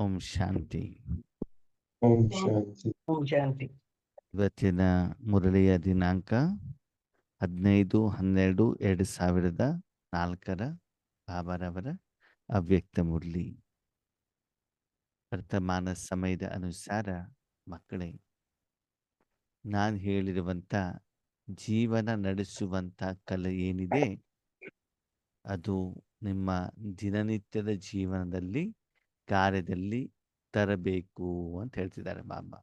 ಓಂ ಶಾಂತಿ. ಓಂ ಶಾಂತಿ. ಓಂ ಶಾಂತಿ. ಇವತ್ತಿನ ಮುರಳಿಯ ದಿನಾಂಕ 15/12/2004 ಬಾಬಾರವರ ಅವ್ಯಕ್ತ ಮುರಳಿ. ವರ್ತಮಾನ ಸಮಯದ ಅನುಸಾರ ಮಕ್ಕಳೇ, ನಾನು ಹೇಳಿರುವಂಥ ಜೀವನ ನಡೆಸುವಂಥ ಕಲೆ ಏನಿದೆ ಅದು ನಿಮ್ಮ ದಿನನಿತ್ಯದ ಜೀವನದಲ್ಲಿ ಕಾರ್ಯದಲ್ಲಿ ತರಬೇಕು ಅಂತ ಹೇಳ್ತಿದ್ದಾರೆ ಬಾಬಾ.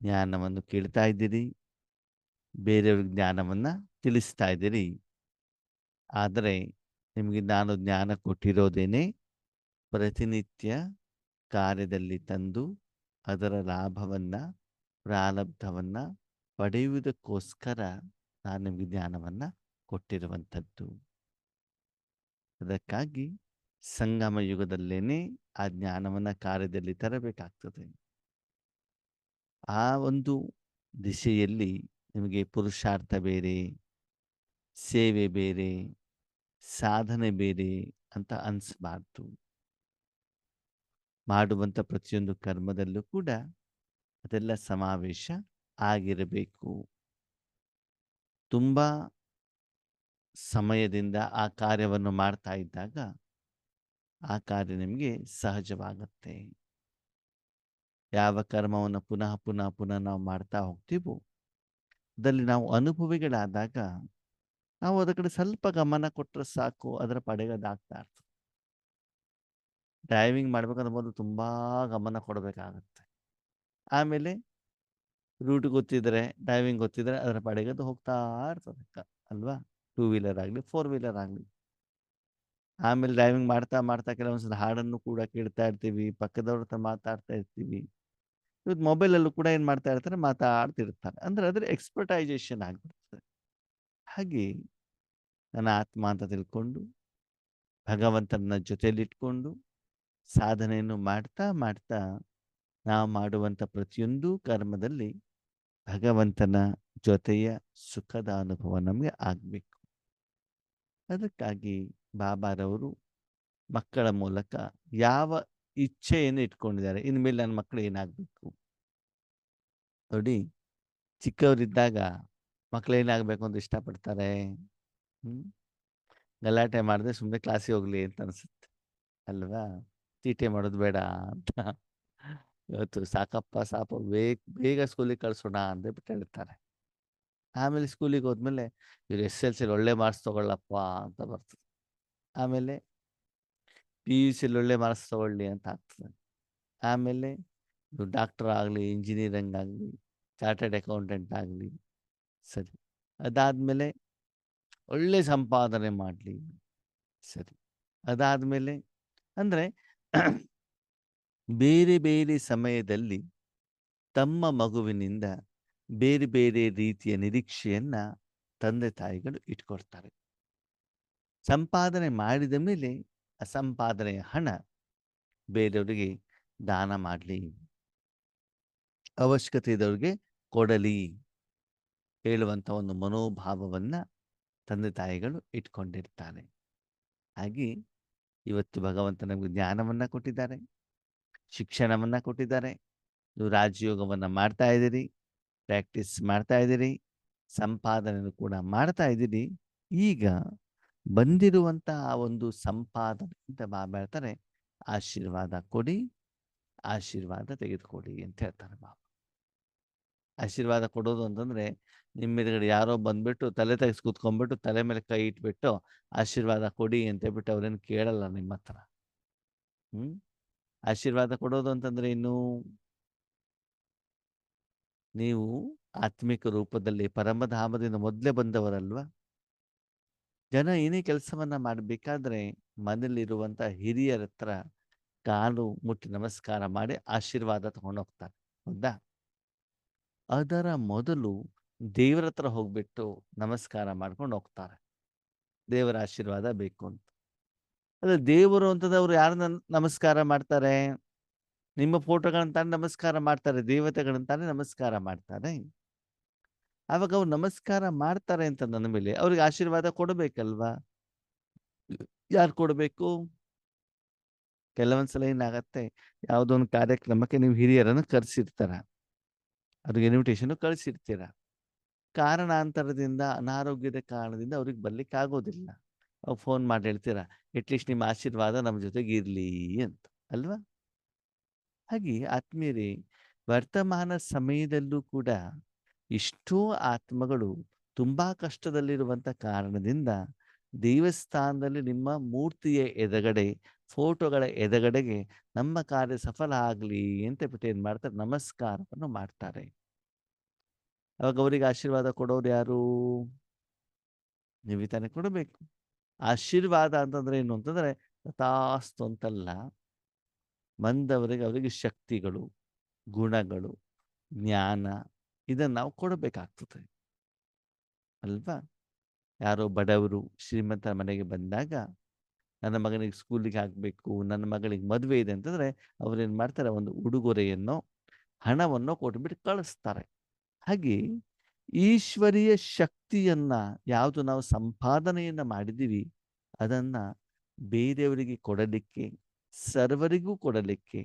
ಜ್ಞಾನವನ್ನು ಕೇಳ್ತಾ ಇದ್ದೀರಿ, ಬೇರೆಯವ್ರಿಗೆ ಜ್ಞಾನವನ್ನು ತಿಳಿಸ್ತಾ ಇದ್ದೀರಿ. ಆದರೆ ನಿಮಗೆ ನಾನು ಜ್ಞಾನ ಕೊಟ್ಟಿರೋದೇನೆ ಪ್ರತಿನಿತ್ಯ ಕಾರ್ಯದಲ್ಲಿ ತಂದು ಅದರ ಲಾಭವನ್ನು ಪ್ರಾರಬ್ಧವನ್ನು ಪಡೆಯುವುದಕ್ಕೋಸ್ಕರ ನಾನು ನಿಮಗೆ ಜ್ಞಾನವನ್ನು ಕೊಟ್ಟಿರುವಂಥದ್ದು. ಅದಕ್ಕಾಗಿ ಸಂಗಮ ಯುಗದಲ್ಲೇನೆ ಆ ಜ್ಞಾನವನ್ನು ಕಾರ್ಯದಲ್ಲಿ ತರಬೇಕಾಗ್ತದೆ. ಆ ಒಂದು ದಿಶೆಯಲ್ಲಿ ನಿಮಗೆ ಪುರುಷಾರ್ಥ ಬೇರೆ, ಸೇವೆ ಬೇರೆ, ಸಾಧನೆ ಬೇರೆ ಅಂತ ಅನಿಸ್ಬಾರ್ದು. ಮಾಡುವಂಥ ಪ್ರತಿಯೊಂದು ಕರ್ಮದಲ್ಲೂ ಕೂಡ ಅದೆಲ್ಲ ಸಮಾವೇಶ ಆಗಿರಬೇಕು. ತುಂಬ ಸಮಯದಿಂದ ಆ ಕಾರ್ಯವನ್ನು ಮಾಡ್ತಾ ಇದ್ದಾಗ ಆ ಕಾರ್ಯ ನಿಮಗೆ ಸಹಜವಾಗತ್ತೆ. ಯಾವ ಕರ್ಮವನ್ನು ಪುನಃ ಪುನಃ ಪುನಃ ನಾವು ಮಾಡ್ತಾ ಹೋಗ್ತೀವೋ ಅದರಲ್ಲಿ ನಾವು ಅನುಭವಿಗಳಾದಾಗ ನಾವು ಅದರ ಕಡೆ ಸ್ವಲ್ಪ ಗಮನ ಕೊಟ್ಟರೆ ಸಾಕು, ಅದರ ಪಡೆಗೆ ಅದಾಗ್ತಾ ಇರ್ತದೆ. ಡ್ರೈವಿಂಗ್ ಮಾಡ್ಬೇಕಂದ್ರೆ ಮೊದಲು ತುಂಬ ಗಮನ ಕೊಡಬೇಕಾಗತ್ತೆ. ಆಮೇಲೆ ರೂಟ್ ಗೊತ್ತಿದ್ರೆ, ಡ್ರೈವಿಂಗ್ ಗೊತ್ತಿದ್ರೆ ಅದರ ಪಡೆಗೆ ಅದು ಹೋಗ್ತಾ ಇರ್ತದೆ ಅಲ್ವಾ. 2 ವೀಲರ್ ಆಗಲಿ 4 ವೀಲರ್ ಆಗಲಿ. ಆಮೇಲೆ ಡ್ರೈವಿಂಗ್ ಮಾಡ್ತಾ ಮಾಡ್ತಾ ಕೆಲವೊಂದ್ಸಲ ಹಾಡನ್ನು ಕೂಡ ಕೇಳ್ತಾ ಇರ್ತೀವಿ, ಪಕ್ಕದವ್ರ ಹತ್ರ ಮಾತಾಡ್ತಾ ಇರ್ತೀವಿ. ಇವತ್ತು ಮೊಬೈಲಲ್ಲೂ ಕೂಡ ಏನು ಮಾಡ್ತಾ ಇರ್ತಾರೆ, ಮಾತಾಡ್ತಿರ್ತಾರೆ. ಅಂದರೆ ಅದರ ಎಕ್ಸ್ಪರ್ಟೈಸೇಷನ್ ಆಗಿಬಿಡ್ತದೆ. ಹಾಗೆ ನನ್ನ ಆತ್ಮ ಅಂತ ತಿಳ್ಕೊಂಡು ಭಗವಂತನ ಜೊತೆಯಲ್ಲಿಟ್ಕೊಂಡು ಸಾಧನೆಯನ್ನು ಮಾಡ್ತಾ ಮಾಡ್ತಾ ನಾವು ಮಾಡುವಂಥ ಪ್ರತಿಯೊಂದು ಕರ್ಮದಲ್ಲಿ ಭಗವಂತನ ಜೊತೆಯ ಸುಖದ ಅನುಭವ ನಮಗೆ ಆಗಬೇಕು. ಅದಕ್ಕಾಗಿ ಬಾಬಾರವರು ಮಕ್ಕಳ ಮೂಲಕ ಯಾವ ಇಚ್ಛೆಯನ್ನು ಇಟ್ಕೊಂಡಿದ್ದಾರೆ, ಇನ್ಮೇಲೆ ನನ್ನ ಮಕ್ಕಳು ಏನಾಗಬೇಕು. ನೋಡಿ, ಚಿಕ್ಕವರಿದ್ದಾಗ ಮಕ್ಕಳು ಏನಾಗಬೇಕು ಅಂತ ಇಷ್ಟಪಡ್ತಾರೆ. ಗಲಾಟೆ ಮಾಡಿದ್ರೆ ಸುಮ್ಮನೆ ಕ್ಲಾಸಿಗೆ ಹೋಗಲಿ ಅಂತ ಅನಿಸುತ್ತೆ ಅಲ್ವಾ. ತೀಟೆ ಮಾಡೋದು ಬೇಡ ಅಂತ. ಇವತ್ತು ಸಾಕಪ್ಪ ಸಾಕು ಬೇಗ ಸ್ಕೂಲಿಗೆ ಕಳಿಸೋಣ ಅಂತ ಬಿಟ್ಟು ಹೇಳ್ತಾರೆ. ಆಮೇಲೆ ಸ್ಕೂಲಿಗೆ ಹೋದ್ಮೇಲೆ ಇವ್ರು SSLC ಒಳ್ಳೆ ಮಾರ್ಕ್ಸ್ ತೊಗೊಳ್ಳಪ್ಪ ಅಂತ ಬರ್ತದೆ. ಆಮೇಲೆ PUC ಒಳ್ಳೆ ಮಾರ್ಕ್ಸ್ ತೊಗೊಳ್ಳಿ ಅಂತ ಆಗ್ತದೆ. ಆಮೇಲೆ ಇವ್ರು ಡಾಕ್ಟರ್ ಆಗಲಿ, ಇಂಜಿನಿಯರಿಂಗ್ ಆಗಲಿ, ಚಾರ್ಟರ್ಡ್ ಅಕೌಂಟೆಂಟ್ ಆಗಲಿ, ಸರಿ. ಅದಾದಮೇಲೆ ಒಳ್ಳೆ ಸಂಪಾದನೆ ಮಾಡಲಿ, ಸರಿ. ಅದಾದಮೇಲೆ ಅಂದರೆ ಬೇರೆ ಬೇರೆ ಸಮಯದಲ್ಲಿ ತಮ್ಮ ಮಗುವಿನಿಂದ ಬೇರೆ ಬೇರೆ ರೀತಿಯ ನಿರೀಕ್ಷೆಯನ್ನು ತಂದೆ ತಾಯಿಗಳು ಇಟ್ಕೊಳ್ತಾರೆ. ಸಂಪಾದನೆ ಮಾಡಿದ ಮೇಲೆ ಆ ಸಂಪಾದನೆಯ ಹಣ ಬೇರೆಯವರಿಗೆ ದಾನ ಮಾಡಲಿ, ಅವಶ್ಯಕತೆ ಇದ್ದವ್ರಿಗೆ ಕೊಡಲಿ ಹೇಳುವಂಥ ಒಂದು ಮನೋಭಾವವನ್ನು ತಂದೆ ತಾಯಿಗಳು ಇಟ್ಕೊಂಡಿರ್ತಾರೆ. ಹಾಗೆ ಇವತ್ತು ಭಗವಂತ ನಮಗೆ ಜ್ಞಾನವನ್ನು ಕೊಟ್ಟಿದ್ದಾರೆ, ಶಿಕ್ಷಣವನ್ನು ಕೊಟ್ಟಿದ್ದಾರೆ. ನೀವು ರಾಜಯೋಗವನ್ನು ಮಾಡ್ತಾ ಇದ್ದೀರಿ, ಪ್ರಾಕ್ಟೀಸ್ ಮಾಡ್ತಾ ಇದ್ದೀರಿ, ಸಂಪಾದನೆಯನ್ನು ಕೂಡ ಮಾಡ್ತಾ ಇದ್ದೀರಿ. ಈಗ ಬಂದಿರುವಂಥ ಆ ಒಂದು ಸಂಪಾದನೆ ಅಂತ ಬಾಬಾ ಹೇಳ್ತಾರೆ, ಆಶೀರ್ವಾದ ಕೊಡಿ, ಆಶೀರ್ವಾದ ತೆಗೆದುಕೊಡಿ ಅಂತ ಹೇಳ್ತಾರೆ ಬಾಬಾ. ಆಶೀರ್ವಾದ ಕೊಡೋದು ಅಂತಂದರೆ ನಿಮ್ಮ ಎದುರುಗಡೆ ಯಾರೋ ಬಂದುಬಿಟ್ಟು ತಲೆ ತೆಗೆಸಿ ಕೂತ್ಕೊಂಡ್ಬಿಟ್ಟು ತಲೆ ಮೇಲೆ ಕೈ ಇಟ್ಬಿಟ್ಟು ಆಶೀರ್ವಾದ ಕೊಡಿ ಅಂತ ಹೇಳ್ಬಿಟ್ಟು ಅವ್ರೇನು ಕೇಳಲ್ಲ ನಿಮ್ಮ ಹತ್ರ. ಆಶೀರ್ವಾದ ಕೊಡೋದು ಅಂತಂದರೆ ಇನ್ನು ನೀವು ಆತ್ಮಿಕ ರೂಪದಲ್ಲಿ ಪರಮಧಾಮದಿಂದ ಮೊದಲೇ ಬಂದವರಲ್ವ. ಜನ ಏನೇ ಕೆಲಸವನ್ನು ಮಾಡಬೇಕಾದ್ರೆ ಮನೇಲಿರುವಂಥ ಹಿರಿಯರ ಹತ್ರ ಕಾಲು ಮುಟ್ಟಿ ನಮಸ್ಕಾರ ಮಾಡಿ ಆಶೀರ್ವಾದ ತಗೊಂಡು ಹೋಗ್ತಾರೆ, ಹೌದಾ. ಅದರ ಮೊದಲು ದೇವರ ಹತ್ರ ಹೋಗ್ಬಿಟ್ಟು ನಮಸ್ಕಾರ ಮಾಡ್ಕೊಂಡು ಹೋಗ್ತಾರೆ, ದೇವರ ಆಶೀರ್ವಾದ ಬೇಕು ಅಂತ. ಅದೇ ದೇವರು ಅಂತದವ್ರು ಯಾರನ್ನ ನಮಸ್ಕಾರ ಮಾಡ್ತಾರೆ? ನಿಮ್ಮ ಫೋಟೋಗಳನ್ನ ತಾನೇ ನಮಸ್ಕಾರ ಮಾಡ್ತಾರೆ, ದೇವತೆಗಳನ್ನ ತಾನೇ ನಮಸ್ಕಾರ ಮಾಡ್ತಾರೆ. ಆವಾಗ ಅವ್ರು ನಮಸ್ಕಾರ ಮಾಡ್ತಾರೆ ಅಂತ ನನ್ನ ಮೇಲೆ ಅವ್ರಿಗೆ ಆಶೀರ್ವಾದ ಕೊಡಬೇಕಲ್ವಾ. ಯಾರು ಕೊಡಬೇಕು? ಕೆಲವೊಂದ್ಸಲ ಏನಾಗತ್ತೆ, ಯಾವುದೋ ಒಂದು ಕಾರ್ಯಕ್ರಮಕ್ಕೆ ನೀವು ಹಿರಿಯರನ್ನು ಕರೆಸಿರ್ತಾರ, ಅವ್ರಿಗೆ ಇನ್ವಿಟೇಷನ್ ಕಳಿಸಿರ್ತೀರ. ಕಾರಣಾಂತರದಿಂದ, ಅನಾರೋಗ್ಯದ ಕಾರಣದಿಂದ ಅವ್ರಿಗೆ ಬರ್ಲಿಕ್ಕೆ ಆಗೋದಿಲ್ಲ. ಅವಾಗ ಫೋನ್ ಮಾಡಿ ಹೇಳ್ತೀರಾ, ಅಟ್ಲೀಸ್ಟ್ ನಿಮ್ಮ ಆಶೀರ್ವಾದ ನಮ್ಮ ಜೊತೆಗೆ ಇರ್ಲಿ ಅಂತ, ಅಲ್ವಾ? ಹಾಗೆ ಆತ್ಮೀಯರೇ, ವರ್ತಮಾನ ಸಮಯದಲ್ಲೂ ಕೂಡ ಎಷ್ಟೋ ಆತ್ಮಗಳು ತುಂಬಾ ಕಷ್ಟದಲ್ಲಿರುವಂತ ಕಾರಣದಿಂದ ದೇವಸ್ಥಾನದಲ್ಲಿ ನಿಮ್ಮ ಮೂರ್ತಿಯ ಎದುರುಗಡೆ, ಫೋಟೋಗಳ ಎದುರುಗಡೆಗೆ ನಮ್ಮ ಕಾರ್ಯ ಸಫಲ ಆಗಲಿ ಅಂತ ಬಿಟ್ಟು ಏನ್ ಮಾಡ್ತಾರೆ, ನಮಸ್ಕಾರವನ್ನು ಮಾಡ್ತಾರೆ. ಅವಾಗ ಅವರಿಗೆ ಆಶೀರ್ವಾದ ಕೊಡೋರು ಯಾರು? ನೀವೇ ತಾನೇ ಕೊಡಬೇಕು. ಆಶೀರ್ವಾದ ಅಂತಂದ್ರೆ ಏನು ಅಂತಂದ್ರೆ, ತಥಾಸ್ತು ಅಂತಲ್ಲ, ಬಂದವರಿಗೆ ಅವರಿಗೆ ಶಕ್ತಿಗಳು, ಗುಣಗಳು, ಜ್ಞಾನ, ಇದನ್ನ ನಾವು ಕೊಡಬೇಕಾಗ್ತದೆ, ಅಲ್ವಾ? ಯಾರೋ ಬಡವರು ಶ್ರೀಮಂತರ ಮನೆಗೆ ಬಂದಾಗ, ನನ್ನ ಮಗನಿಗೆ ಸ್ಕೂಲಿಗೆ ಹಾಕಬೇಕು, ನನ್ನ ಮಗಳಿಗೆ ಮದುವೆ ಇದೆ ಅಂತಂದ್ರೆ ಅವ್ರೇನ್ ಮಾಡ್ತಾರೆ, ಒಂದು ಉಡುಗೊರೆಯನ್ನೋ ಹಣವನ್ನೋ ಕೊಟ್ಬಿಟ್ಟು ಕಳಿಸ್ತಾರೆ. ಹಾಗೆ ಈಶ್ವರೀಯ ಶಕ್ತಿಯನ್ನ ಯಾವುದು ನಾವು ಸಂಪಾದನೆಯನ್ನ ಮಾಡಿದ್ದೀವಿ, ಅದನ್ನ ಬೇರೆಯವರಿಗೆ ಕೊಡಲಿಕ್ಕೆ, ಸರ್ವರಿಗೂ ಕೊಡಲಿಕ್ಕೆ,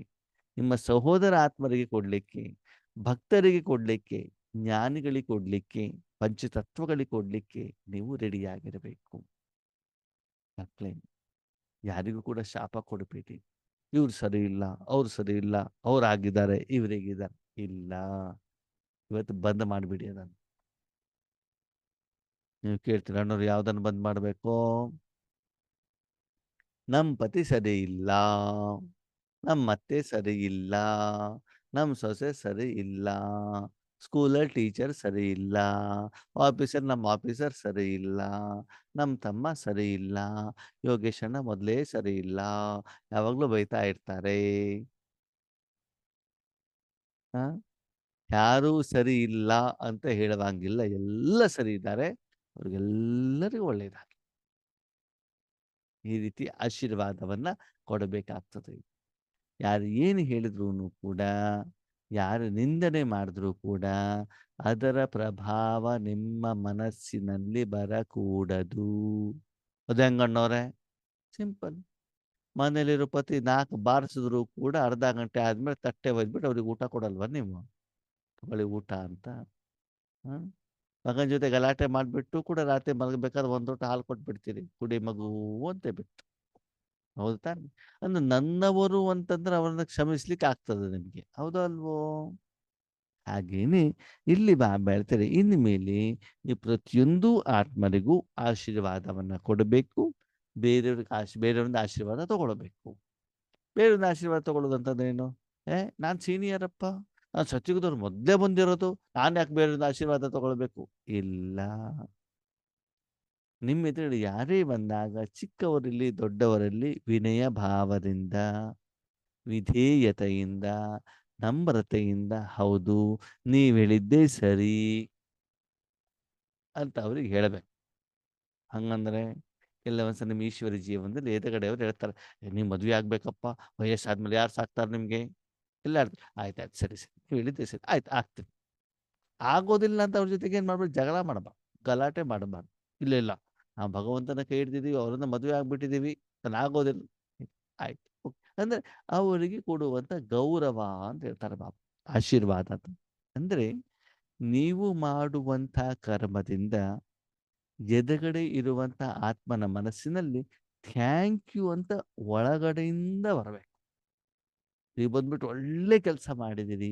ನಿಮ್ಮ ಸಹೋದರ ಆತ್ಮರಿಗೆ ಕೊಡಲಿಕ್ಕೆ, ಭಕ್ತರಿಗೆ ಕೊಡಲಿಕ್ಕೆ, ಜ್ಞಾನಿಗಳಿಗೆ ಕೊಡಲಿಕ್ಕೆ, ಪಂಚತತ್ವಗಳಿಗೆ ಕೊಡಲಿಕ್ಕೆ ನೀವು ರೆಡಿಯಾಗಿರಬೇಕು. ಮಕ್ಕಳೇ, ಯಾರಿಗೂ ಕೂಡ ಶಾಪ ಕೊಡಬೇಡಿ. ಇವ್ರು ಸರಿ ಇಲ್ಲ, ಅವ್ರು ಸರಿ ಇಲ್ಲ, ಅವ್ರು ಆಗಿದ್ದಾರೆ, ಇವ್ರಿಗಿದ್ದಾರೆ. ಇಲ್ಲ, ಇವತ್ತು ಬಂದ್ ಮಾಡಿಬಿಡಿ ಅದನ್ನು. ನೀವು ಕೇಳ್ತೀರ, ಅಣ್ಣವ್ರು ಯಾವ್ದನ್ನು ಬಂದ್ ಮಾಡಬೇಕು? ನಮ್ಮ ಪತಿ ಸರಿ ಇಲ್ಲ, ನಮ್ಮ ಅತ್ತೆ ಸರಿ ಇಲ್ಲ, ನಮ್ಮ ಸೊಸೆ ಸರಿ ಇಲ್ಲ, ಸ್ಕೂಲಲ್ಲಿ ಟೀಚರ್ ಸರಿ ಇಲ್ಲ, ನಮ್ಮ ಆಫೀಸರ್ ಸರಿ ಇಲ್ಲ, ನಮ್ಮ ತಮ್ಮ ಸರಿ ಇಲ್ಲ, ಯೋಗೇಶ್ ಅಣ್ಣ ಮೊದಲೇ ಸರಿ ಇಲ್ಲ, ಯಾವಾಗಲೂ ಬೈತಾ ಇರ್ತಾರೆ. ಆ? ಯಾರೂ ಸರಿ ಇಲ್ಲ ಅಂತ ಹೇಳುವಂಗಿಲ್ಲ, ಎಲ್ಲ ಸರಿ ಇದ್ದಾರೆ, ಅವ್ರಿಗೆಲ್ಲರಿಗೂ ಒಳ್ಳೆಯದಾಗಲಿ. ಈ ರೀತಿ ಆಶೀರ್ವಾದವನ್ನ ಕೊಡಬೇಕಾಗ್ತದೆ. ಯಾರು ಏನು ಹೇಳಿದ್ರು ಕೂಡ, ಯಾರು ನಿಂದನೆ ಮಾಡಿದ್ರು ಕೂಡ, ಅದರ ಪ್ರಭಾವ ನಿಮ್ಮ ಮನಸ್ಸಿನಲ್ಲಿ ಬರಕೂಡದು. ಅದು ಹೆಂಗಣ್ಣವ್ರೆ? ಸಿಂಪಲ್. ಮನೇಲಿರೋ ಪತಿ 4 ಬಾರಿಸಿದ್ರು ಕೂಡ ಅರ್ಧ ಗಂಟೆ ಆದ್ಮೇಲೆ ತಟ್ಟೆ ಒಯ್ದ್ಬಿಟ್ಟು ಅವ್ರಿಗೆ ಊಟ ಕೊಡಲ್ವಾ ನೀವು? ತಗೊಳ್ಳಿ ಊಟ ಅಂತ. ಹ್ಮ್. ಮಗನ ಜೊತೆ ಗಲಾಟೆ ಮಾಡಿಬಿಟ್ಟು ಕೂಡ ರಾತ್ರಿ ಮಲಗಬೇಕಾದ್ರೆ ಒಂದು ಲೋಟ ಹಾಲು ಕೊಟ್ಬಿಡ್ತೀರಿ, ಕುಡಿ ಮಗು ಅಂತ ಬಿಟ್ಟು. ಹೌದು ತಾನೆ? ಅಂದ್ರೆ ನನ್ನವರು ಅಂತಂದ್ರೆ ಅವರನ್ನ ಕ್ಷಮಿಸ್ಲಿಕ್ಕೆ ಆಗ್ತದೆ ನಿಮ್ಗೆ, ಹೌದೋ ಅಲ್ವೋ? ಹಾಗೇನೆ ಇಲ್ಲಿ ಹೇಳ್ತಾರೆ, ಇನ್ಮೇಲೆ ನೀವು ಪ್ರತಿಯೊಂದು ಆತ್ಮರಿಗೂ ಆಶೀರ್ವಾದವನ್ನ ಕೊಡಬೇಕು, ಬೇರೆಯವರಿಂದ ಆಶೀರ್ವಾದ ತಗೊಳ್ಬೇಕು. ಬೇರೆಯವ್ರಿಂದ ಆಶೀರ್ವಾದ ತಗೊಳ್ಳೋದಂತಂದ್ರೇನು? ನಾನು ಸೀನಿಯರಪ್ಪ, ನಾನು ಸತ್ಯುಗದವ್ರು ಮೊದಲೇ ಬಂದಿರೋದು, ನಾನು ಯಾಕೆ ಬೇರೆಯವ್ರಿಂದ ಆಶೀರ್ವಾದ ತಗೊಳ್ಬೇಕು? ಇಲ್ಲ. ನಿಮ್ಮ ಎದುರುಗಡೆ ಯಾರೇ ಬಂದಾಗ ಚಿಕ್ಕವರಲ್ಲಿ ದೊಡ್ಡವರಲ್ಲಿ ವಿನಯ ಭಾವದಿಂದ, ವಿಧೇಯತೆಯಿಂದ, ನಮ್ರತೆಯಿಂದ, ಹೌದು ನೀವ್ ಹೇಳಿದ್ದೇ ಸರಿ ಅಂತ ಅವ್ರಿಗೆ ಹೇಳಬೇಕು. ಹಂಗಂದ್ರೆ ಕೆಲವೊಂದ್ಸಲ ನಿಮ್ಮ ಈಶ್ವರಿ ಜೀವನದಲ್ಲಿ ಎದುರುಗಡೆಯವ್ರು ಹೇಳ್ತಾರೆ, ನೀವು ಮದುವೆ ಆಗ್ಬೇಕಪ್ಪ, ವಯಸ್ಸಾದ್ಮೇಲೆ ಯಾರು ಸಾಕ್ತಾರೆ ನಿಮ್ಗೆ? ಇಲ್ಲ, ಆಯ್ತಾಯ್ತು, ಸರಿ ಸರಿ, ನೀವು ಹೇಳಿದ್ದೆ ಸರಿ, ಆಯ್ತು ಆಗ್ತೀನಿ. ಆಗೋದಿಲ್ಲ ಅಂತ ಅವ್ರ ಜೊತೆಗೆ ಏನ್ ಮಾಡ್ಬೇಕು? ಜಗಳ ಮಾಡಬಾರ್ದು, ಗಲಾಟೆ ಮಾಡಬಾರ್ದು. ಇಲ್ಲ ಇಲ್ಲ, ನಾವು ಭಗವಂತನ ಕೈ ಹಿಡ್ದಿದೀವಿ, ಅವರನ್ನ ಮದುವೆ ಆಗ್ಬಿಟ್ಟಿದೀವಿ, ನಾನು ಆಗೋದಿಲ್ಲ, ಆಯ್ತು ಓಕೆ. ಅಂದ್ರೆ ಅವರಿಗೆ ಕೊಡುವಂತ ಗೌರವ ಅಂತ ಹೇಳ್ತಾರೆ ಬಾಬಾ, ಆಶೀರ್ವಾದ ಅಂತ. ಅಂದ್ರೆ ನೀವು ಮಾಡುವಂತ ಕರ್ಮದಿಂದ ಎದುರುಗಡೆ ಇರುವಂತ ಆತ್ಮನ ಮನಸ್ಸಿನಲ್ಲಿ ಥ್ಯಾಂಕ್ ಯು ಅಂತ ಒಳಗಡೆಯಿಂದ ಬರಬೇಕು. ನೀವು ಬಂದ್ಬಿಟ್ಟು ಒಳ್ಳೆ ಕೆಲಸ ಮಾಡಿದಿರಿ,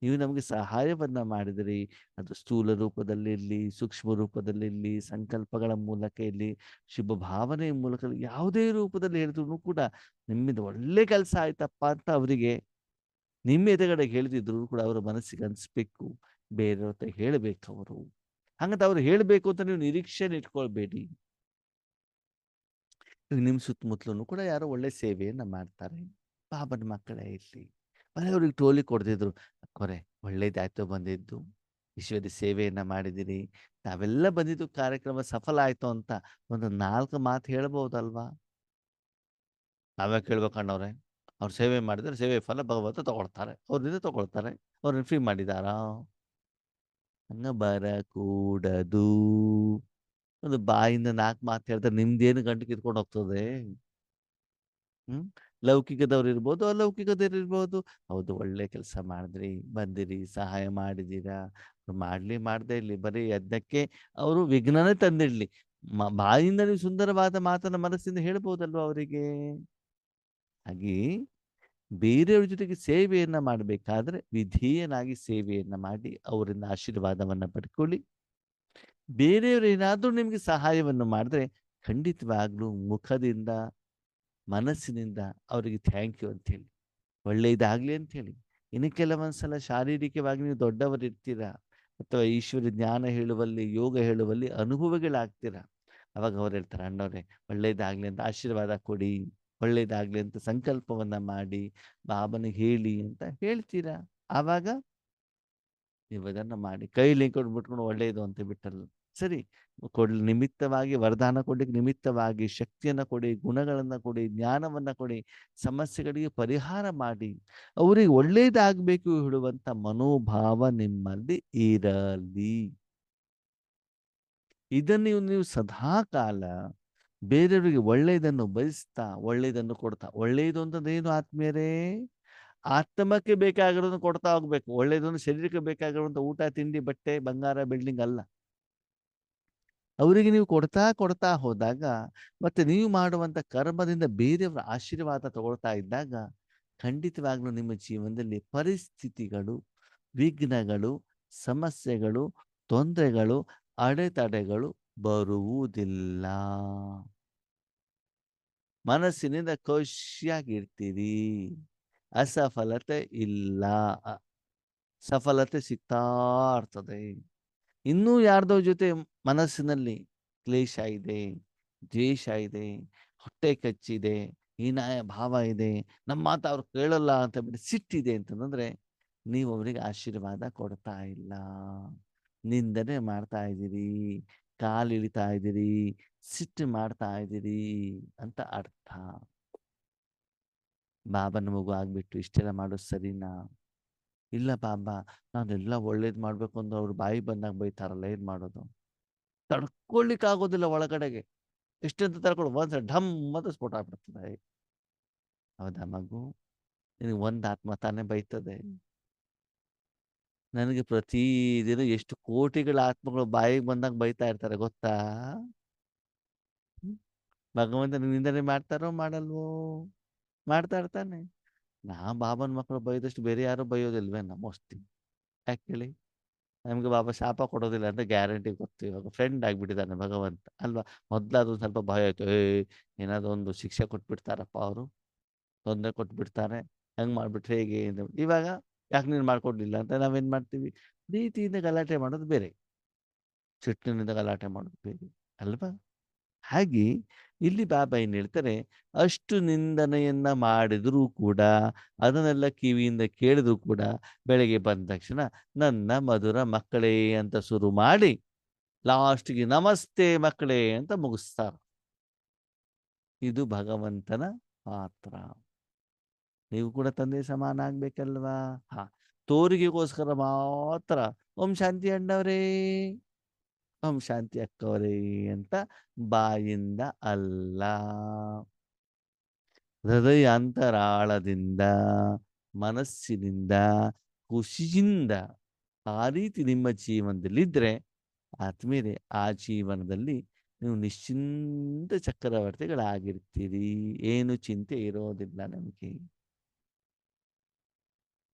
ನೀವು ನಮಗೆ ಸಹಾಯವನ್ನ ಮಾಡಿದಿರಿ, ಅದು ಸ್ಥೂಲ ರೂಪದಲ್ಲಿರಲಿ, ಸೂಕ್ಷ್ಮ ರೂಪದಲ್ಲಿರಲಿ, ಸಂಕಲ್ಪಗಳ ಮೂಲಕ ಇರಲಿ, ಶುಭ ಭಾವನೆಯ ಮೂಲಕ ಇರ್ಲಿ, ಯಾವುದೇ ರೂಪದಲ್ಲಿ ಹೇಳಿದ್ರು ಕೂಡ ನಿಮ್ಮಿಂದ ಒಳ್ಳೆ ಕೆಲಸ ಆಯ್ತಪ್ಪ ಅಂತ ಅವರಿಗೆ ನಿಮ್ಮ ಎದುರುಗಡೆ ಹೇಳ್ತಿದ್ರು ಕೂಡ ಅವರ ಮನಸ್ಸಿಗೆ ಅನ್ಸ್ಬೇಕು, ಬೇರೆಯವ್ರ ಹತ್ರ ಹೇಳ್ಬೇಕು ಅವರು. ಹಂಗಂತ ಅವ್ರು ಹೇಳ್ಬೇಕು ಅಂತ ನೀವು ನಿರೀಕ್ಷೆನ ಇಟ್ಕೊಳ್ಬೇಡಿ. ನಿಮ್ಮ ಸುತ್ತಮುತ್ತಲೂ ಕೂಡ ಯಾರೋ ಒಳ್ಳೆ ಸೇವೆಯನ್ನ ಮಾಡ್ತಾರೆ, ಬಾಬನ ಮಕ್ಕಳೇ ಇರ್ಲಿ, ಮನೆಯವ್ರಿಗೆ ಟೋಲಿ ಕೊಡ್ತಿದ್ರು, ಕೊರೆ ಒಳ್ಳೇದಾಯ್ತು ಬಂದಿದ್ದು, ಈಶ್ವರಿ ಸೇವೆಯನ್ನ ಮಾಡಿದಿರಿ, ನಾವೆಲ್ಲ ಬಂದಿದ್ದು ಕಾರ್ಯಕ್ರಮ ಸಫಲ ಆಯ್ತು ಅಂತ ಒಂದು 4 ಮಾತು ಹೇಳ್ಬೋದಲ್ವಾ? ನಾವೇ ಕೇಳ್ಬೇಕಣ್ಣವ್ರೆ, ಅವ್ರು ಸೇವೆ ಮಾಡಿದ್ರೆ ಸೇವೆ ಫಲ ಭಗವಂತ ತಗೊಳ್ತಾರೆ, ಅವ್ರಿಂದ ತಗೊಳ್ತಾರೆ, ಅವ್ರನ್ನ ಫ್ರೀ ಮಾಡಿದಾರಾ? ಹಂಗ ಬರಕೂಡದು. ಒಂದು ಬಾಯಿಂದ 4 ಮಾತು ಹೇಳಿದ್ರೆ ನಿಮ್ದೇನು ಗಂಟು ಕಿತ್ಕೊಂಡು ಹೋಗ್ತದೆ? ಹ್ಮ್. ಲೌಕಿಕದವ್ರು ಇರ್ಬೋದು, ಅಲೌಕಿಕದವ್ರು ಇರ್ಬೋದು. ಹೌದು, ಒಳ್ಳೆ ಕೆಲಸ ಮಾಡಿದ್ರಿ, ಬಂದಿರಿ, ಸಹಾಯ ಮಾಡಿದ್ದೀರಾ. ಮಾಡ್ಲಿ ಮಾಡದೇ ಇರ್ಲಿ, ಬರೀ ಅದಕ್ಕೆ ಅವರು ವಿಘ್ನನೇ ತಂದಿಡ್ಲಿ, ಬಾಯಿಂದ ನೀವು ಸುಂದರವಾದ ಮಾತನ್ನ ಮನಸ್ಸಿಂದ ಹೇಳ್ಬೋದಲ್ವಾ ಅವರಿಗೆ. ಹಾಗೆ ಬೇರೆಯವ್ರ ಜೊತೆಗೆ ಸೇವೆಯನ್ನ ಮಾಡಬೇಕಾದ್ರೆ ವಿಧೇಯನಾಗಿ ಸೇವೆಯನ್ನ ಮಾಡಿ ಅವರಿಂದ ಆಶೀರ್ವಾದವನ್ನ ಪಡ್ಕೊಳ್ಳಿ. ಬೇರೆಯವರು ಏನಾದ್ರೂ ನಿಮ್ಗೆ ಸಹಾಯವನ್ನು ಮಾಡಿದ್ರೆ ಖಂಡಿತವಾಗ್ಲೂ ಮುಖದಿಂದ, ಮನಸ್ಸಿನಿಂದ ಅವರಿಗೆ ಥ್ಯಾಂಕ್ ಯು ಅಂತ ಹೇಳಿ, ಒಳ್ಳೆಯದಾಗ್ಲಿ ಅಂತ ಹೇಳಿ. ಇನ್ನು ಕೆಲವೊಂದ್ಸಲ ಶಾರೀರಿಕವಾಗಿ ನೀವು ದೊಡ್ಡವರಿರ್ತೀರಾ ಅಥವಾ ಈಶ್ವರ ಜ್ಞಾನ ಹೇಳುವಲ್ಲಿ, ಯೋಗ ಹೇಳುವಲ್ಲಿ ಅನುಭವಿಗಳಾಗ್ತೀರಾ. ಅವಾಗ ಅವ್ರು ಹೇಳ್ತಾರೆ, ಅಣ್ಣವ್ರೆ ಒಳ್ಳೇದಾಗ್ಲಿ ಅಂತ ಆಶೀರ್ವಾದ ಕೊಡಿ, ಒಳ್ಳೇದಾಗ್ಲಿ ಅಂತ ಸಂಕಲ್ಪವನ್ನ ಮಾಡಿ ಬಾಬನಿಗೆ ಹೇಳಿ ಅಂತ ಹೇಳ್ತೀರಾ. ಆವಾಗ ನೀವು ಅದನ್ನ ಮಾಡಿ ಕೈಲಿ ಕೊಟ್ಬಿಟ್ಕೊಂಡು ಒಳ್ಳೆಯದು ಅಂತ ಬಿಟ್ಟಲ್ಲ. ಸರಿ, ನಿಮಿತ್ತವಾಗಿ ವರದಾನ ಕೊಡ್ಲಿಕ್ಕೆ ನಿಮಿತ್ತವಾಗಿ ಶಕ್ತಿಯನ್ನ ಕೊಡಿ, ಗುಣಗಳನ್ನ ಕೊಡಿ, ಜ್ಞಾನವನ್ನ ಕೊಡಿ, ಸಮಸ್ಯೆಗಳಿಗೆ ಪರಿಹಾರ ಮಾಡಿ, ಅವರಿಗೆ ಒಳ್ಳೇದಾಗಬೇಕು ಹೇಳುವಂತ ಮನೋಭಾವ ನಿಮ್ಮಲ್ಲಿ ಇರಲಿ. ಇದನ್ನು ನೀವು ಸದಾ ಕಾಲ ಬೇರೆಯವರಿಗೆ ಒಳ್ಳೆಯದನ್ನು ಬಯಸ್ತಾ, ಒಳ್ಳೆಯದನ್ನು ಕೊಡ್ತಾ, ಒಳ್ಳೆಯದು ಅಂತಂದೇನು ಆತ್ಮೀಯರೇ, ಆತ್ಮಕ್ಕೆ ಬೇಕಾಗಿರೋದನ್ನು ಕೊಡ್ತಾ ಹೋಗ್ಬೇಕು. ಒಳ್ಳೆಯದನ್ನು ಶರೀರಕ್ಕೆ ಬೇಕಾಗಿರುವಂತ ಊಟ, ತಿಂಡಿ, ಬಟ್ಟೆ, ಬಂಗಾರ, ಬಿಲ್ಡಿಂಗ್ ಅಲ್ಲ. ಅವರಿಗೆ ನೀವು ಕೊಡ್ತಾ ಕೊಡ್ತಾ ಹೋದಾಗ, ಮತ್ತೆ ನೀವು ಮಾಡುವಂತ ಕರ್ಮದಿಂದ ಬೇರೆಯವರ ಆಶೀರ್ವಾದ ತಗೊಳ್ತಾ ಇದ್ದಾಗ, ಖಂಡಿತವಾಗ್ಲೂ ನಿಮ್ಮ ಜೀವನದಲ್ಲಿ ಪರಿಸ್ಥಿತಿಗಳು, ವಿಘ್ನಗಳು, ಸಮಸ್ಯೆಗಳು, ತೊಂದರೆಗಳು, ಅಡೆತಡೆಗಳು ಬರುವುದಿಲ್ಲ. ಮನಸ್ಸಿನಿಂದ ಖುಷಿಯಾಗಿರ್ತೀರಿ. ಅಸಫಲತೆ ಇಲ್ಲ, ಸಫಲತೆ ಸಿಗ್ತಾ ಇರ್ತದೆ. ಇನ್ನೂ ಯಾರ್ದೋ ಜೊತೆ ಮನಸ್ಸಿನಲ್ಲಿ ಕ್ಲೇಶ ಇದೆ, ದ್ವೇಷ ಇದೆ, ಹೊಟ್ಟೆ ಕಚ್ಚಿದೆ, ಹೀನಾಯ ಭಾವ ಇದೆ, ನಮ್ಮ ಮಾತು ಅವ್ರು ಕೇಳಲ್ಲ ಅಂತ ಬಿಟ್ಟು ಸಿಟ್ಟಿದೆ ಅಂತಂದ್ರೆ ನೀವು ಅವರಿಗೆ ಆಶೀರ್ವಾದ ಕೊಡ್ತಾ ಇಲ್ಲ, ನಿಂದನೆ ಮಾಡ್ತಾ ಇದ್ದೀರಿ, ಕಾಲಿಳಿತಾ ಇದ್ದೀರಿ, ಸಿಟ್ಟು ಮಾಡ್ತಾ ಇದ್ದೀರಿ ಅಂತ ಅರ್ಥ. ಬಾಬನ ಮಗು ಆಗ್ಬಿಟ್ಟು ಇಷ್ಟೆಲ್ಲ ಮಾಡೋದು ಸರಿನಾ? ಇಲ್ಲ ಬಾಬಾ, ನಾನೆಲ್ಲ ಒಳ್ಳೇದು ಮಾಡ್ಬೇಕು ಅಂದ್ರೆ ಅವ್ರು ಬಾಯಿ ಬಂದಾಗ ಬೈತಾರಲ್ಲ, ಏನ್ ಮಾಡೋದು? ತಡ್ಕೊಳ್ಲಿಕ್ಕೆ ಆಗೋದಿಲ್ಲ ಒಳಗಡೆಗೆ. ಎಷ್ಟೆಂತ ತಡ್ಕೊಳ್ಳೋ, ಒಂದ್ಸಲ ಢಮ್ ಅಂತ ಸ್ಫೋಟ ಆಗ್ಬಿಡ್ತದೆ. ಹೌದಾ ಮಗು? ನಿನಗೆ ಒಂದು ಆತ್ಮ ತಾನೇ ಬೈತದೆ. ನನಗೆ ಪ್ರತಿದಿನ ಎಷ್ಟು ಕೋಟಿಗಳ ಆತ್ಮಗಳು ಬಾಯಿಗೆ ಬಂದಾಗ ಬೈತಾ ಇರ್ತಾರೆ ಗೊತ್ತಾ? ಭಗವಂತನ ನಿಂದನೆ ಮಾಡ್ತಾರೋ ಮಾಡಲ್ವೋ? ಮಾಡ್ತಾ ಇರ್ತಾನೆ. ಬಾಬನ ಮಕ್ಕಳು ಬೈದಷ್ಟು ಬೇರೆ ಯಾರು ಬೈಯೋದಿಲ್ವೇನೋ ಮೋಸ್ಟ್ಲಿ. ಯಾಕೆ ಹೇಳಿ? ನಮ್ಗೆ ಬಾಬಾ ಶಾಪ ಕೊಡೋದಿಲ್ಲ ಅಂತ ಗ್ಯಾರಂಟಿ ಗೊತ್ತು. ಇವಾಗ ಫ್ರೆಂಡ್ ಆಗ್ಬಿಟ್ಟಿದ್ದಾನೆ ಭಗವಂತ ಅಲ್ವಾ? ಮೊದ್ಲಾದ್ರು ಸ್ವಲ್ಪ ಭಯ ಆಯ್ತು, ಏನಾದ್ರು ಒಂದು ಶಿಕ್ಷೆ ಕೊಟ್ಬಿಡ್ತಾರಪ್ಪ ಅವರು, ತೊಂದರೆ ಕೊಟ್ಬಿಡ್ತಾರೆ, ಹೆಂಗ್ ಮಾಡ್ಬಿಟ್ರೆ ಹೇಗೆ ಅಂತ. ಇವಾಗ ಯಾಕೆ ನೀನು ಮಾಡ್ಕೊಡ್ಲಿಲ್ಲ ಅಂತ ನಾವೇನ್ ಮಾಡ್ತೀವಿ? ಪ್ರೀತಿಯಿಂದ ಗಲಾಟೆ ಮಾಡೋದು ಬೇರೆ, ಸಿಟ್ಟಿನಿಂದ ಗಲಾಟೆ ಮಾಡೋದು ಬೇರೆ ಅಲ್ವಾ? ಹಾಗೆ ಇಲ್ಲಿ ಬಾಬಾ ಏನ್ ಹೇಳ್ತಾರೆ, ಅಷ್ಟು ನಿಂದನೆಯನ್ನ ಮಾಡಿದ್ರೂ ಕೂಡ, ಅದನ್ನೆಲ್ಲ ಕಿವಿಯಿಂದ ಕೇಳಿದ್ರು ಕೂಡ, ಬೆಳಗ್ಗೆ ಬಂದ ತಕ್ಷಣ ನನ್ನ ಮಧುರ ಮಕ್ಕಳೇ ಅಂತ ಶುರು ಮಾಡಿ ಲಾಸ್ಟ್ಗೆ ನಮಸ್ತೆ ಮಕ್ಕಳೇ ಅಂತ ಮುಗಿಸ್ತಾರೆ. ಇದು ಭಗವಂತನ ಪಾತ್ರ. ನೀವು ಕೂಡ ತಂದೆ ಸಮಾನ ಆಗ್ಬೇಕಲ್ವಾ? ಹಾ, ತೋರಿಗೆಗೋಸ್ಕರ ಮಾತ್ರ ಓಂ ಶಾಂತಿ ಅಣ್ಣವರೇ, ಓಂ ಶಾಂತಿ ಅಕ್ಕವರೇ ಅಂತ ಬಾಯಿಂದ ಅಲ್ಲ, ಹೃದಯಾಂತರಾಳದಿಂದ, ಮನಸ್ಸಿನಿಂದ, ಖುಷಿಯಿಂದ ಆ ರೀತಿ ನಿಮ್ಮ ಜೀವನದಲ್ಲಿದ್ದರೆ ಆತ್ಮೀಯರೇ, ಆ ಜೀವನದಲ್ಲಿ ನೀವು ನಿಶ್ಚಿಂತ ಚಕ್ರವರ್ತಿಗಳಾಗಿರ್ತೀರಿ. ಏನು ಚಿಂತೆ ಇರೋದಿಲ್ಲ ನಮಗೆ.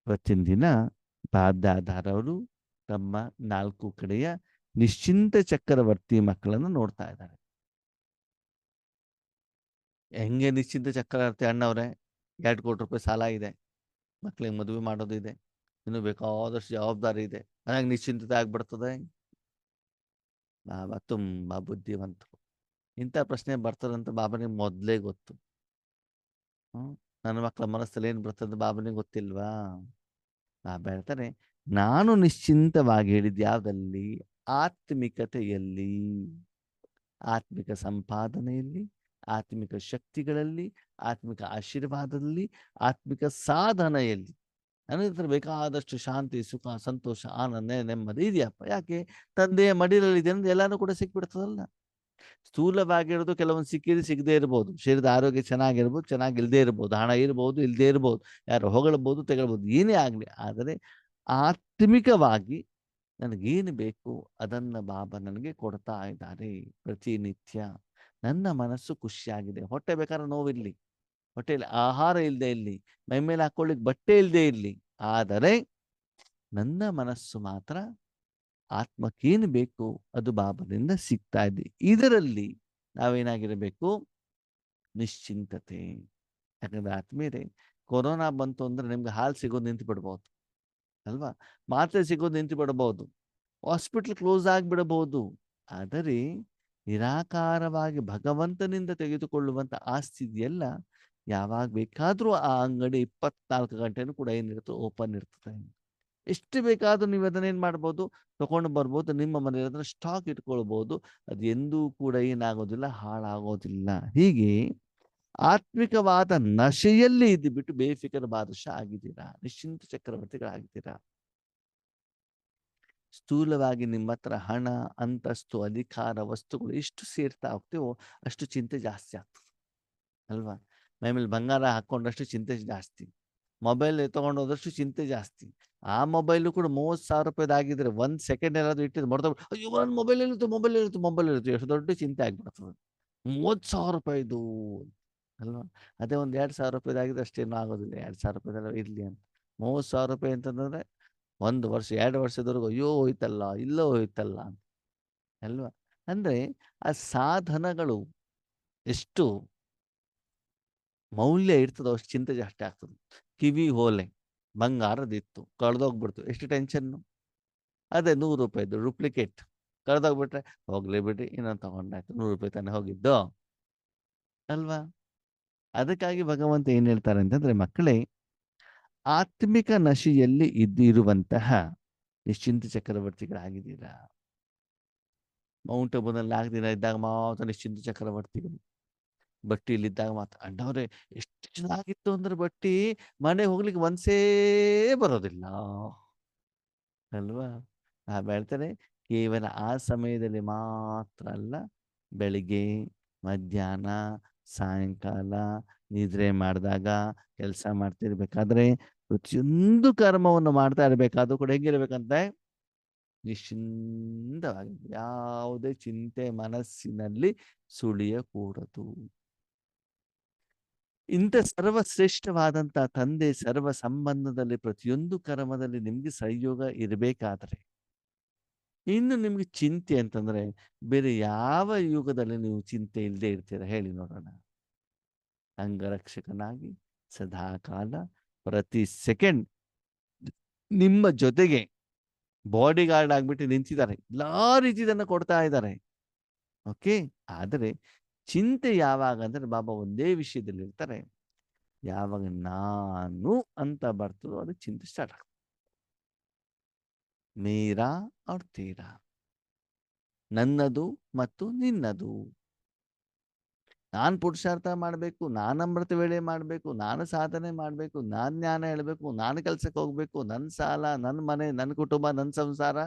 ಇವತ್ತಿನ ದಿನ ಬಾಬ್ದಾದಾರವರು ತಮ್ಮ 4 ಕಡೆಯ ನಿಶ್ಚಿಂತ ಚಕ್ರವರ್ತಿ ಮಕ್ಕಳನ್ನು ನೋಡ್ತಾ ಇದ್ದಾರೆ. ಹೆಂಗೆ ನಿಶ್ಚಿಂತ ಚಕ್ರವರ್ತಿ ಅಣ್ಣವ್ರೆ? 2 ಕೋಟಿ ರೂಪಾಯಿ ಸಾಲ ಇದೆ, ಮಕ್ಳಿಗೆ ಮದುವೆ ಮಾಡೋದು ಇದೆ, ಇನ್ನು ಬೇಕಾದಷ್ಟು ಜವಾಬ್ದಾರಿ ಇದೆ, ಹಾಗಾಗಿ ನಿಶ್ಚಿಂತತೆ ಆಗ್ಬಿಡ್ತದೆ? ಬಾಬಾ ತುಂಬಾ ಬುದ್ಧಿವಂತರು. ಇಂಥ ಪ್ರಶ್ನೆ ಬರ್ತದಂತ ಬಾಬನಿಗೆ ಮೊದಲೇ ಗೊತ್ತು. ನನ್ನ ಮಕ್ಕಳ ಮನಸ್ಸಲ್ಲಿ ಏನು ಬರ್ತದೆ ಬಾಬನಿಗೆ ಗೊತ್ತಿಲ್ವಾ? ಬಾಬಾ ಹೇಳ್ತಾರೆ, ನಾನು ನಿಶ್ಚಿಂತವಾಗಿ ಹೇಳಿದ್ದು ಯಾವುದಲ್ಲಿ? ಆತ್ಮಿಕತೆಯಲ್ಲಿ, ಆತ್ಮಿಕ ಸಂಪಾದನೆಯಲ್ಲಿ, ಆತ್ಮಿಕ ಶಕ್ತಿಗಳಲ್ಲಿ, ಆತ್ಮಿಕ ಆಶೀರ್ವಾದದಲ್ಲಿ, ಆತ್ಮಿಕ ಸಾಧನೆಯಲ್ಲಿ. ನನಗೆ ಹತ್ರ ಬೇಕಾದಷ್ಟು ಶಾಂತಿ, ಸುಖ, ಸಂತೋಷ, ಆನಂದ, ನೆಮ್ಮದಿ ಇದೆಯಪ್ಪ. ಯಾಕೆ? ತಂದೆಯ ಮಡಿಲಲ್ಲಿದೆ ಅಂದ್ರೆ ಎಲ್ಲಾನು ಕೂಡ ಸಿಕ್ಬಿಡ್ತದಲ್ಲ. ಸ್ಥೂಲವಾಗಿರೋದು ಕೆಲವೊಂದು ಸಿಕ್ಕಿದ್ದು ಸಿಗದೇ ಇರ್ಬೋದು. ಶರೀರದ ಆರೋಗ್ಯ ಚೆನ್ನಾಗಿರ್ಬೋದು, ಚೆನ್ನಾಗಿಲ್ಲದೇ ಇರ್ಬೋದು. ಹಣ ಇರ್ಬೋದು, ಇಲ್ಲದೇ ಇರ್ಬೋದು. ಯಾರೋ ಹೊಗಳ್ಬೋದು, ತೆಗಳ್ಬೋದು. ಏನೇ ಆಗಲಿ. ಆದರೆ ಆತ್ಮಿಕವಾಗಿ ನನಗೇನು ಬೇಕು ಅದನ್ನು ಬಾಬಾ ನನಗೆ ಕೊಡ್ತಾ ಇದ್ದಾರೆ ಪ್ರತಿನಿತ್ಯ. ನನ್ನ ಮನಸ್ಸು ಖುಷಿಯಾಗಿದೆ. ಹೊಟ್ಟೆ ಬೇಕಾದ್ರೆ ನೋವಿರಲಿ, ಹೊಟ್ಟೆಯಲ್ಲಿ ಆಹಾರ ಇಲ್ಲದೆ ಇರಲಿ, ಮೈಮೇಲೆ ಹಾಕೊಳ್ಳಿಕ್ಕೆ ಬಟ್ಟೆ ಇಲ್ಲದೆ ಇರಲಿ, ಆದರೆ ನನ್ನ ಮನಸ್ಸು ಮಾತ್ರ ಆತ್ಮಕ್ಕೇನು ಬೇಕು ಅದು ಬಾಬಾದಿಂದ ಸಿಗ್ತಾ ಇದೆ. ಇದರಲ್ಲಿ ನಾವೇನಾಗಿರಬೇಕು? ನಿಶ್ಚಿಂತತೆ. ಯಾಕಂದ್ರೆ ಆತ್ಮೀಯರೇ, ಕೊರೋನಾ ಬಂತು ಅಂದ್ರೆ ನಿಮ್ಗೆ ಹಾಲು ಸಿಗೋದು ನಿಂತು ಬಿಡ್ಬೋದು ಅಲ್ವಾ? ಮಾತ್ರೆ ಸಿಗೋದು ನಿಂತು ಬಿಡಬಹುದು, ಹಾಸ್ಪಿಟಲ್ ಕ್ಲೋಸ್ ಆಗಿಬಿಡಬಹುದು. ಆದರೆ ನಿರಾಕಾರವಾಗಿ ಭಗವಂತನಿಂದ ತೆಗೆದುಕೊಳ್ಳುವಂಥ ಆಸ್ತಿ ಇದೆಯಲ್ಲ, ಯಾವಾಗ ಬೇಕಾದರೂ ಆ ಅಂಗಡಿ 24 ಗಂಟೆನೂ ಕೂಡ ಏನಿರುತ್ತೆ, ಓಪನ್ ಇರ್ತದೆ. ಎಷ್ಟು ಬೇಕಾದರೂ ನೀವು ಅದನ್ನೇನು ಮಾಡ್ಬೋದು, ತಗೊಂಡು ಬರ್ಬೋದು. ನಿಮ್ಮ ಮನೆಯಲ್ಲಿ ಅದನ್ನು ಸ್ಟಾಕ್ ಇಟ್ಕೊಳ್ಬೋದು. ಅದು ಎಂದೂ ಕೂಡ ಏನಾಗೋದಿಲ್ಲ, ಹಾಳಾಗೋದಿಲ್ಲ. ಹೀಗೆ ಆತ್ಮಿಕವಾದ ನಶೆಯಲ್ಲಿ ಇದ್ದು ಬಿಟ್ಟು ಬೇಫಿಕರ್ ಬಾದಶಾ ಆಗಿದ್ದೀರಾ, ನಿಶ್ಚಿಂತ ಚಕ್ರವರ್ತಿಗಳಾಗಿದ್ದೀರಾ. ಸ್ಥೂಲವಾಗಿ ನಿಮ್ಮ ಹತ್ರ ಹಣ, ಅಂತಸ್ತು, ಅಧಿಕಾರ, ವಸ್ತುಗಳು ಎಷ್ಟು ಸೇರ್ತಾ ಹೋಗ್ತೀವೋ ಅಷ್ಟು ಚಿಂತೆ ಜಾಸ್ತಿ ಆಗ್ತದೆ ಅಲ್ವಾ? ಮೈಮೇಲೆ ಬಂಗಾರ ಹಾಕ್ಕೊಂಡಷ್ಟು ಚಿಂತೆ ಜಾಸ್ತಿ, ಮೊಬೈಲ್ ತೊಗೊಂಡೋದಷ್ಟು ಚಿಂತೆ ಜಾಸ್ತಿ. ಆ ಮೊಬೈಲು ಕೂಡ 30,000 ರೂಪಾಯಿದಾಗಿದ್ರೆ 1 ಸೆಕೆಂಡ್ ಏನಾದರೂ ಇಟ್ಟಿದ್ದು ಮರ್ತ, ಅಯ್ಯೋ ಒಂದು ಮೊಬೈಲ್ ಇರುತ್ತೆ, ಮೊಬೈಲ್ ಇರುತ್ತೆ, ಮೊಬೈಲ್ ಇರುತ್ತೆ, ಎಷ್ಟು ದೊಡ್ಡ ಚಿಂತೆ ಆಗಿಬಿಡ್ತದೆ. 30,000 ರೂಪಾಯಿದು ಅಲ್ವಾ? ಅದೇ ಒಂದು 2,000 ರೂಪಾಯಿದಾಗಿದ್ರೆ ಅಷ್ಟೇನೂ ಆಗೋದಿಲ್ಲ. 2,000 ರೂಪಾಯಿದೆಲ್ಲ ಇರಲಿ ಅಂತ. 30,000 ರೂಪಾಯಿ ಅಂತಂದರೆ 1 ವರ್ಷ 2 ವರ್ಷದವರೆಗೂ ಅಯ್ಯೋ ಹೋಯ್ತಲ್ಲ, ಇಲ್ಲೋ ಹೋಯ್ತಲ್ಲ ಅಂತ ಅಲ್ವಾ? ಅಂದರೆ ಆ ಸಾಧನಗಳು ಎಷ್ಟು ಮೌಲ್ಯ ಇರ್ತದೋ ಅಷ್ಟು ಚಿಂತೆ ಜಾಸ್ತಿ ಆಗ್ತದೆ. ಕಿವಿ ಓಲೆ ಬಂಗಾರದಿತ್ತು, ಕಳೆದೋಗ್ಬಿಡ್ತು, ಎಷ್ಟು ಟೆನ್ಷನ್ನು. ಅದೇ 100 ರೂಪಾಯಿದು ಡೂಪ್ಲಿಕೇಟ್ ಕಳೆದೋಗ್ಬಿಟ್ರೆ ಹೋಗ್ಲಿ ಬಿಡ್ರಿ, ಇನ್ನೊಂದು ತಗೊಂಡಾಯ್ತು, 100 ರೂಪಾಯಿ ತಾನೇ ಹೋಗಿದ್ದು ಅಲ್ವಾ? ಅದಕ್ಕಾಗಿ ಭಗವಂತ ಏನು ಹೇಳ್ತಾರೆ ಅಂತಂದ್ರೆ, ಮಕ್ಕಳೇ, ಆತ್ಮಿಕ ನಶೆಯಲ್ಲಿ ಇರುವಂತಹ ನಿಶ್ಚಿಂತ ಚಕ್ರವರ್ತಿಗಳಾಗಿದ್ದೀರಾ. ಮೌಂಟ್ ಅಬುನಲ್ಲಿ 4 ದಿನ ಇದ್ದಾಗ ಮಾತ್ರ ನಿಶ್ಚಿಂತ ಚಕ್ರವರ್ತಿಗಳು. ಬಟ್ಟಿಲಿದ್ದಾಗ ಮಾತ್ರ ಅಣ್ಣವ್ರೆ ಎಷ್ಟು ಚೆನ್ನಾಗಿತ್ತು ಅಂದ್ರೆ ಬಟ್ಟಿ, ಮನೆ ಹೋಗ್ಲಿಕ್ಕೆ ಮನ್ಸೇ ಬರೋದಿಲ್ಲ ಅಲ್ವಾ? ಹೇಳ್ತಾರೆ, ಕೇವಲ ಆ ಸಮಯದಲ್ಲಿ ಮಾತ್ರ ಅಲ್ಲ, ಬೆಳಿಗ್ಗೆ, ಮಧ್ಯಾಹ್ನ, ಸಾಯಂಕಾಲ, ನಿದ್ರೆ ಮಾಡಿದಾಗ, ಕೆಲಸ ಮಾಡ್ತಿರ್ಬೇಕಾದ್ರೆ, ಪ್ರತಿಯೊಂದು ಕರ್ಮವನ್ನು ಮಾಡ್ತಾ ಇರ್ಬೇಕಾದ್ರೂ ಕೂಡ ಹೆಂಗಿರ್ಬೇಕಂತೆ? ನಿಶ್ಚಿಂತವಾಗಿ, ಯಾವುದೇ ಚಿಂತೆ ಮನಸ್ಸಿನಲ್ಲಿ ಸುಳಿಯಕೂಡದು. ಇಂಥ ಸರ್ವಶ್ರೇಷ್ಠವಾದಂಥ ತಂದೆ ಸರ್ವ ಸಂಬಂಧದಲ್ಲಿ ಪ್ರತಿಯೊಂದು ಕರ್ಮದಲ್ಲಿ ನಿಮ್ಗೆ ಸಹಯೋಗ ಇರಬೇಕಾದ್ರೆ, ಇನ್ನು ನಿಮ್ಗೆ ಚಿಂತೆ ಅಂತಂದ್ರೆ ಬೇರೆ ಯಾವ ಯುಗದಲ್ಲಿ ನೀವು ಚಿಂತೆ ಇಲ್ಲದೆ ಇರ್ತೀರಾ ಹೇಳಿ ನೋಡೋಣ? ಅಂಗರಕ್ಷಕನಾಗಿ ಸದಾ ಕಾಲ ಪ್ರತಿ ಸೆಕೆಂಡ್ ನಿಮ್ಮ ಜೊತೆಗೆ ಬಾಡಿ ಗಾರ್ಡ್ ಆಗ್ಬಿಟ್ಟು ನಿಂತಿದ್ದಾರೆ, ಎಲ್ಲಾ ರೀತಿಯನ್ನ ಕೊಡ್ತಾ ಇದ್ದಾರೆ. ಓಕೆ. ಆದರೆ ಚಿಂತೆ ಯಾವಾಗ ಅಂದ್ರೆ ಬಾಬಾ ಒಂದೇ ವಿಷಯದಲ್ಲಿ ಇರ್ತಾರೆ, ಯಾವಾಗ ನಾನು ಅಂತ ಬರ್ತದೋ ಅದು ಚಿಂತೆ ಸ್ಟಾರ್ಟ್ ಆಗ್ತದೆ. ಮೇರಾ ಅವ್ರ ತೀರಾ, ನನ್ನದು ಮತ್ತು ನಿನ್ನದು. ನಾನು ಪುರುಷಾರ್ಥ ಮಾಡಬೇಕು, ನಾನು ಅಮೃತ ವೇಳೆ ಮಾಡಬೇಕು, ನಾನು ಸಾಧನೆ ಮಾಡಬೇಕು, ನಾನು ಜ್ಞಾನ ಹೇಳಬೇಕು, ನಾನು ಕೆಲ್ಸಕ್ಕೆ ಹೋಗ್ಬೇಕು, ನನ್ನ ಸಾಲ, ನನ್ನ ಮನೆ, ನನ್ನ ಕುಟುಂಬ, ನನ್ನ ಸಂಸಾರ,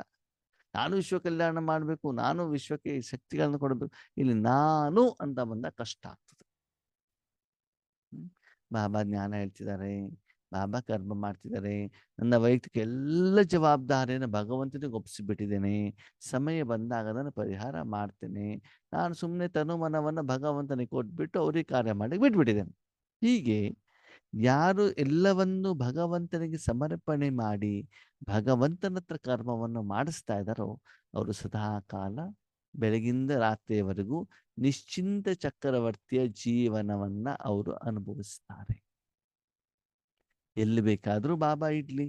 ನಾನು ವಿಶ್ವ ಕಲ್ಯಾಣ ಮಾಡಬೇಕು, ನಾನು ವಿಶ್ವಕ್ಕೆ ಶಕ್ತಿಗಳನ್ನು ಕೊಡಬೇಕು. ಇಲ್ಲಿ ನಾನು ಅಂತ ಬಂದಾಗ ಕಷ್ಟ ಆಗ್ತದೆ. ಬಾಬಾ ಜ್ಞಾನ ಹೇಳ್ತಿದ್ದಾರೆ, ಬಾಬಾ ಕರ್ಮ ಮಾಡ್ತಿದ್ದಾರೆ, ನನ್ನ ವೈಯಕ್ತಿಕ ಎಲ್ಲ ಜವಾಬ್ದಾರಿಯನ್ನು ಭಗವಂತನಿಗೆ ಒಪ್ಪಿಸಿಬಿಟ್ಟಿದ್ದೇನೆ, ಸಮಯ ಬಂದಾಗ ಅದನ್ನು ಪರಿಹಾರ ಮಾಡ್ತೇನೆ, ನಾನು ಸುಮ್ಮನೆ ತನು ಮನವನ್ನು ಭಗವಂತನಿಗೆ ಕೊಟ್ಬಿಟ್ಟು ಅವ್ರಿಗೆ ಕಾರ್ಯ ಮಾಡಿ ಬಿಟ್ಬಿಟ್ಟಿದ್ದೇನೆ. ಹೀಗೆ ಯಾರು ಎಲ್ಲವನ್ನು ಭಗವಂತನಿಗೆ ಸಮರ್ಪಣೆ ಮಾಡಿ ಭಗವಂತನ ಹತ್ರ ಕರ್ಮವನ್ನು ಮಾಡಿಸ್ತಾ ಇದ್ದಾರೋ ಅವರು ಸದಾ ಕಾಲ ಬೆಳಗಿಂದ ರಾತ್ರಿಯವರೆಗೂ ನಿಶ್ಚಿಂತ ಚಕ್ರವರ್ತಿಯ ಜೀವನವನ್ನ ಅವರು ಅನುಭವಿಸ್ತಾರೆ. ಎಲ್ಲಿ ಬೇಕಾದರೂ ಬಾಬಾ ಇಡ್ಲಿ,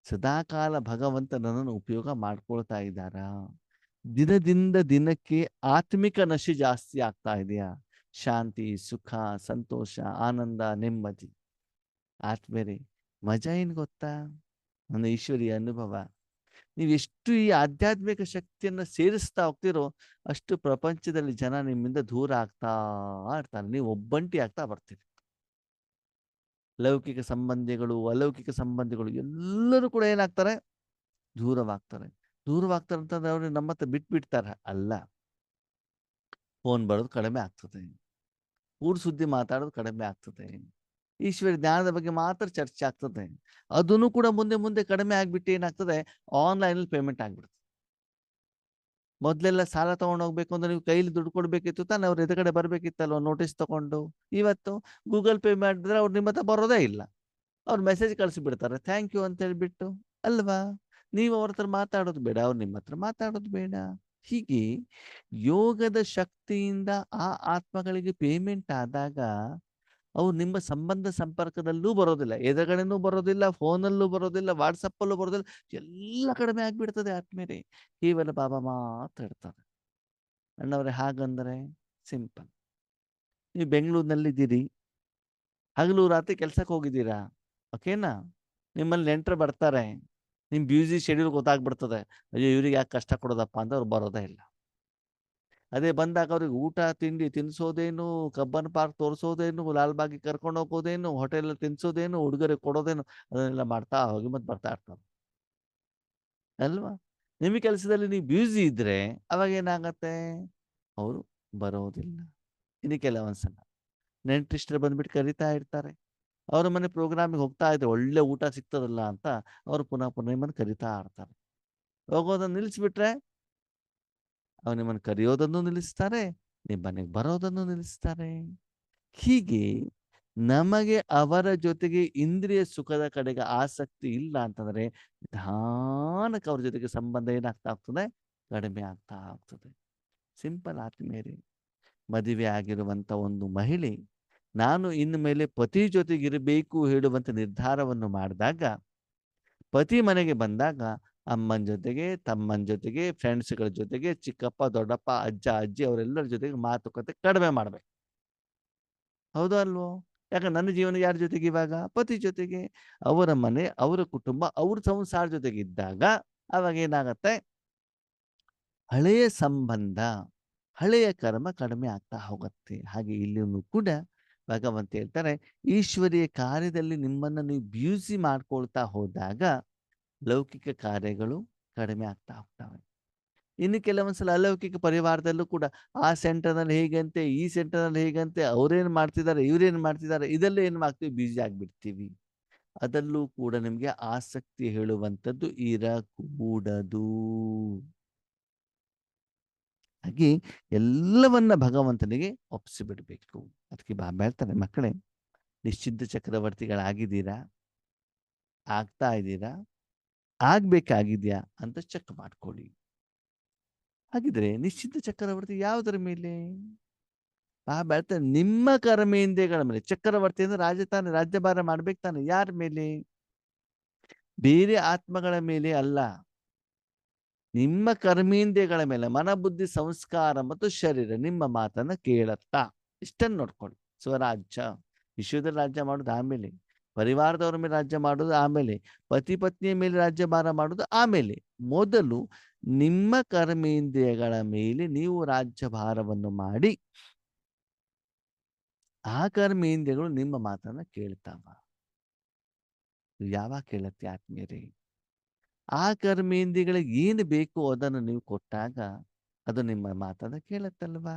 ಸದಾಕಾಲ ಭಗವಂತನನ್ನು ಉಪಯೋಗ ಮಾಡ್ಕೊಳ್ತಾ ಇದ್ದಾರಾ? ದಿನದಿಂದ ದಿನಕ್ಕೆ ಆತ್ಮಿಕ ನಶೆ ಜಾಸ್ತಿ ಆಗ್ತಾ ಇದೆಯಾ? ಶಾಂತಿ, ಸುಖ, ಸಂತೋಷ, ಆನಂದ, ನೆಮ್ಮದಿ. ಆತ್ಮೇರೆ ಮಜಾ ಏನು ಗೊತ್ತಾ? ನನ್ನ ಈಶ್ವರಿಯ ಅನುಭವ. ನೀವೆಷ್ಟು ಈ ಆಧ್ಯಾತ್ಮಿಕ ಶಕ್ತಿಯನ್ನು ಸೇರಿಸ್ತಾ ಹೋಗ್ತಿರೋ ಅಷ್ಟು ಪ್ರಪಂಚದಲ್ಲಿ ಜನ ನಿಮ್ಮಿಂದ ದೂರ ಆಗ್ತಾ ಇರ್ತಾರೆ, ನೀವು ಒಬ್ಬಂಟಿ ಆಗ್ತಾ ಬರ್ತೀರಿ. ಲೌಕಿಕ ಸಂಬಂಧಿಗಳು, ಅಲೌಕಿಕ ಸಂಬಂಧಿಗಳು ಎಲ್ಲರೂ ಕೂಡ ಏನಾಗ್ತಾರೆ? ದೂರವಾಗ್ತಾರೆ. ದೂರವಾಗ್ತಾರೆ ಅಂತಂದ್ರೆ ಅವ್ರು ನಮ್ಮ ಹತ್ರ ಬಿಟ್ಬಿಡ್ತಾರ ಅಲ್ಲ, ಫೋನ್ ಬರೋದು ಕಡಿಮೆ ಆಗ್ತದೆ. ಊರು ಸುದ್ದಿ ಮಾತಾಡೋದು ಕಡಿಮೆ ಆಗ್ತದೆ. ಈಶ್ವರ ಜ್ಞಾನದ ಬಗ್ಗೆ ಮಾತ್ರ ಚರ್ಚೆ ಆಗ್ತದೆ. ಅದನ್ನು ಕೂಡ ಮುಂದೆ ಮುಂದೆ ಕಡಿಮೆ ಆಗ್ಬಿಟ್ಟು ಏನಾಗ್ತದೆ, ಆನ್ಲೈನಲ್ಲಿ ಪೇಮೆಂಟ್ ಆಗ್ಬಿಡುತ್ತೆ. ಮೊದಲೆಲ್ಲ ಸಾಲ ತಗೊಂಡು ಹೋಗ್ಬೇಕು ಅಂದ್ರೆ ನೀವು ಕೈಲಿ ದುಡ್ಡು ಕೊಡ್ಬೇಕಿತ್ತು ತಾನೆ, ಅವ್ರ ಎದುರುಗಡೆ ಬರ್ಬೇಕಿತ್ತಲ್ವ ನೋಟಿಸ್ ತಗೊಂಡು. ಇವತ್ತು ಗೂಗಲ್ ಪೇ ಮಾಡಿದ್ರೆ ಅವ್ರು ನಿಮ್ಮ ಹತ್ರ ಬರೋದೇ ಇಲ್ಲ. ಅವ್ರು ಮೆಸೇಜ್ ಕಳಿಸಿಬಿಡ್ತಾರೆ ಥ್ಯಾಂಕ್ ಯು ಅಂತ ಹೇಳ್ಬಿಟ್ಟು, ಅಲ್ವಾ? ನೀವು ಅವ್ರ ಹತ್ರ ಮಾತಾಡೋದು ಬೇಡ, ಅವ್ರು ನಿಮ್ಮ ಹತ್ರ ಮಾತಾಡೋದು ಬೇಡ. ಹೀಗೆ ಯೋಗದ ಶಕ್ತಿಯಿಂದ ಆ ಆತ್ಮಗಳಿಗೆ ಪೇಮೆಂಟ್ ಆದಾಗ ಅವು ನಿಮ್ಮ ಸಂಬಂಧ ಸಂಪರ್ಕದಲ್ಲೂ ಬರೋದಿಲ್ಲ, ಎದುರುಗಡೆನೂ ಬರೋದಿಲ್ಲ, ಫೋನಲ್ಲೂ ಬರೋದಿಲ್ಲ, ವಾಟ್ಸಪ್ಪಲ್ಲೂ ಬರೋದಿಲ್ಲ, ಎಲ್ಲ ಕಡಿಮೆ ಆಗ್ಬಿಡ್ತದೆ ಆತ್ಮೀಯರೇ. ಕೇವಲ ಬಾಬಾ ಮಾತ್ರ ಇರ್ತಾರೆ. ಅಣ್ಣವ್ರೆ ಹಾಗಂದ್ರೆ ಸಿಂಪಲ್. ನೀವು ಬೆಂಗಳೂರಿನಲ್ಲಿದ್ದೀರಿ, ಹಗಲು ರಾತ್ರಿ ಕೆಲ್ಸಕ್ಕೆ ಹೋಗಿದ್ದೀರಾ, ಓಕೆನಾ? ನಿಮ್ಮಲ್ಲಿ ನೆಂಟರು ಬರ್ತಾರೆ, ನಿಮ್ಮ ಬ್ಯೂಸಿ ಶೆಡ್ಯೂಲ್ ಗೊತ್ತಾಗ್ಬಿಡ್ತದೆ. ಅಯ್ಯೋ ಇವ್ರಿಗೆ ಯಾಕೆ ಕಷ್ಟ ಕೊಡೋದಪ್ಪ ಅಂತ ಅವ್ರು ಬರೋದೇ ಇಲ್ಲ. ಅದೇ ಬಂದಾಗ ಅವ್ರಿಗೆ ಊಟ ತಿಂಡಿ ತಿನ್ನಿಸೋದೇನು, ಕಬ್ಬನ್ ಪಾರ್ಕ್ ತೋರಿಸೋದೇನು, ಲಾಲ್ಬಾಗಿಗೆ ಕರ್ಕೊಂಡು ಹೋಗೋದೇನು, ಹೋಟೆಲ್ ತಿನ್ನಿಸೋದೇನು, ಉಡುಗೊರೆ ಕೊಡೋದೇನು, ಅದನ್ನೆಲ್ಲ ಮಾಡ್ತಾ ಹೋಗಿ ಮತ್ತೆ ಬರ್ತಾ ಇರ್ತಾರೆ, ಅಲ್ವಾ? ನಿಮ್ಮ ಕೆಲಸದಲ್ಲಿ ನೀವು ಬ್ಯೂಸಿ ಇದ್ರೆ ಅವಾಗ ಏನಾಗತ್ತೆ, ಅವರು ಬರೋದಿಲ್ಲ. ಇನ್ನು ಕೆಲವೊಂದ್ಸಲ ನೆಂಟ್ರಿಷ್ಟರು ಬಂದ್ಬಿಟ್ಟು ಕರಿತಾ ಇರ್ತಾರೆ, ಅವ್ರ ಮನೆ ಪ್ರೋಗ್ರಾಮಿಗೆ ಹೋಗ್ತಾ ಇದ್ರೆ ಒಳ್ಳೆ ಊಟ ಸಿಗ್ತದಲ್ಲ ಅಂತ ಅವ್ರು ಪುನಃ ಪುನಃ ನಿಮ್ಮನ್ನು ಕರಿತಾ ಇರ್ತಾರೆ. ಹೋಗೋದನ್ನು ನಿಲ್ಲಿಸ್ಬಿಟ್ರೆ ಅವ್ರು ನಿಮ್ಮನ್ನು ಕರೆಯೋದನ್ನು ನಿಲ್ಲಿಸ್ತಾರೆ, ನಿಮ್ಮ ಮನೆಗೆ ಬರೋದನ್ನು ನಿಲ್ಲಿಸ್ತಾರೆ. ಹೀಗೆ ನಮಗೆ ಅವರ ಜೊತೆಗೆ ಇಂದ್ರಿಯ ಸುಖದ ಕಡೆಗೆ ಆಸಕ್ತಿ ಇಲ್ಲ ಅಂತಂದ್ರೆ ನಿಧಾನಕ್ಕೆ ಅವ್ರ ಜೊತೆಗೆ ಸಂಬಂಧ ಏನಾಗ್ತಾ ಹೋಗ್ತದೆ, ಕಡಿಮೆ ಆಗ್ತಾ ಹೋಗ್ತದೆ. ಸಿಂಪಲ್ ಆತ್ಮೀಯರೇ. ಮದುವೆ ಆಗಿರುವಂತ ಒಂದು ಮಹಿಳೆ ನಾನು ಇನ್ನು ಮೇಲೆ ಪತಿ ಜೊತೆಗಿರಬೇಕು ಹೇಳುವಂತ ನಿರ್ಧಾರವನ್ನು ಮಾಡಿದಾಗ, ಪತಿ ಮನೆಗೆ ಬಂದಾಗ ಅಮ್ಮನ ಜೊತೆಗೆ, ತಮ್ಮನ ಜೊತೆಗೆ, ಫ್ರೆಂಡ್ಸ್ಗಳ ಜೊತೆಗೆ, ಚಿಕ್ಕಪ್ಪ ದೊಡ್ಡಪ್ಪ ಅಜ್ಜ ಅಜ್ಜಿ ಅವರೆಲ್ಲರ ಜೊತೆಗೆ ಮಾತುಕತೆ ಕಡಿಮೆ ಮಾಡ್ಬೇಕು. ಹೌದಾ ಅಲ್ವೋ? ಯಾಕಂದ್ರೆ ನನ್ನ ಜೀವನ ಯಾರ ಜೊತೆಗೆ ಇವಾಗ, ಪತಿ ಜೊತೆಗೆ. ಅವರ ಮನೆ, ಅವರ ಕುಟುಂಬ, ಅವ್ರ ಸಂಸಾರ ಜೊತೆಗೆ ಇದ್ದಾಗ ಅವಾಗ ಏನಾಗತ್ತೆ, ಹಳೆಯ ಸಂಬಂಧ, ಹಳೆಯ ಕರ್ಮ ಕಡಿಮೆ ಆಗ್ತಾ ಹೋಗುತ್ತೆ. ಹಾಗೆ ಇಲ್ಲಿಯೂ ಕೂಡ ಭಗವಂತ ಹೇಳ್ತಾರೆ, ಈಶ್ವರಿಯ ಕಾರ್ಯದಲ್ಲಿ ನಿಮ್ಮನ್ನು ನೀವು ಬ್ಯೂಸಿ ಮಾಡ್ಕೊಳ್ತಾ ಹೋದಾಗ ಲೌಕಿಕ ಕಾರ್ಯಗಳು ಕಡಿಮೆ ಆಗ್ತಾ ಹೋಗ್ತವೆ. ಇನ್ನು ಕೆಲವೊಂದ್ಸಲ ಅಲೌಕಿಕ ಪರಿವಾರದಲ್ಲೂ ಕೂಡ ಆ ಸೆಂಟರ್ನಲ್ಲಿ ಹೇಗಂತೆ, ಈ ಸೆಂಟರ್ನಲ್ಲಿ ಹೇಗಂತೆ, ಅವ್ರೇನು ಮಾಡ್ತಿದ್ದಾರೆ, ಇವ್ರೇನು ಮಾಡ್ತಿದ್ದಾರೆ, ಇದೆಲ್ಲ ಏನು ಮಾಡ್ತೀವಿ, ಬ್ಯುಸಿ ಆಗಿಬಿಡ್ತೀವಿ. ಅದರಲ್ಲೂ ಕೂಡ ನಿಮಗೆ ಆಸಕ್ತಿ ಹೇಳುವಂಥದ್ದು ಇರಕೂಡದು. ಹಾಗೆ ಎಲ್ಲವನ್ನ ಭಗವಂತನಿಗೆ ಒಪ್ಪಿಸಿಬಿಡ್ಬೇಕು. ಅದಕ್ಕೆ ಬಾಬಾ ಹೇಳ್ತಾರೆ, ಮಕ್ಕಳೇ ನಿಶ್ಚಿಂತ ಚಕ್ರವರ್ತಿಗಳಾಗಿದ್ದೀರಾ, ಆಗ್ತಾ ಇದ್ದೀರಾ, ಆಗ್ಬೇಕಾಗಿದ್ಯಾ ಅಂತ ಚೆಕ್ ಮಾಡ್ಕೊಳ್ಳಿ. ಹಾಗಿದ್ರೆ ನಿಶ್ಚಿಂತ ಚಕ್ರವರ್ತಿ ಯಾವುದರ ಮೇಲೆ? ಬಾಬಾ ಹೇಳ್ತಾರೆ, ನಿಮ್ಮ ಕರ್ಮೇಂದ್ರಿಯಗಳ ಮೇಲೆ. ಚಕ್ರವರ್ತಿ ಅಂದ್ರೆ ರಾಜತಾನೆ, ರಾಜ್ಯಭಾರ ಮಾಡ್ಬೇಕು ತಾನೆ. ಯಾರ ಮೇಲೆ? ಬೇರೆ ಆತ್ಮಗಳ ಮೇಲೆ ಅಲ್ಲ, ನಿಮ್ಮ ಕರ್ಮೇಂದ್ರಿಯಗಳ ಮೇಲೆ. ಮನ ಬುದ್ಧಿ ಸಂಸ್ಕಾರ ಮತ್ತು ಶರೀರ ನಿಮ್ಮ ಮಾತನ್ನ ಕೇಳತ್ತಾ, ಇಷ್ಟನ್ನು ನೋಡ್ಕೊಳ್ಳಿ. ಸ್ವರಾಜ್ಯ, ವಿಶ್ವದಲ್ಲಿ ರಾಜ್ಯ ಮಾಡೋದು ಆಮೇಲೆ, ಪರಿವಾರದವರ ಮೇಲೆ ರಾಜ್ಯ ಮಾಡೋದು ಆಮೇಲೆ, ಪತಿ ಪತ್ನಿಯ ಮೇಲೆ ರಾಜ್ಯಭಾರ ಮಾಡೋದು ಆಮೇಲೆ. ಮೊದಲು ನಿಮ್ಮ ಕರ್ಮೇಂದ್ರಿಯಗಳ ಮೇಲೆ ನೀವು ರಾಜ್ಯಭಾರವನ್ನು ಮಾಡಿ, ಆ ಕರ್ಮೇಂದ್ರಿಯಗಳು ನಿಮ್ಮ ಮಾತನ್ನ ಕೇಳ್ತಾವ. ಯಾವಾಗ ಕೇಳತ್ತೆ ಆತ್ಮೀಯರೇ? ಆ ಕರ್ಮೇಂದ್ರಿಯಗಳಿಗೆ ಏನು ಬೇಕು ಅದನ್ನು ನೀವು ಕೊಟ್ಟಾಗ ಅದು ನಿಮ್ಮ ಮಾತನ್ನ ಕೇಳತ್ತಲ್ವಾ?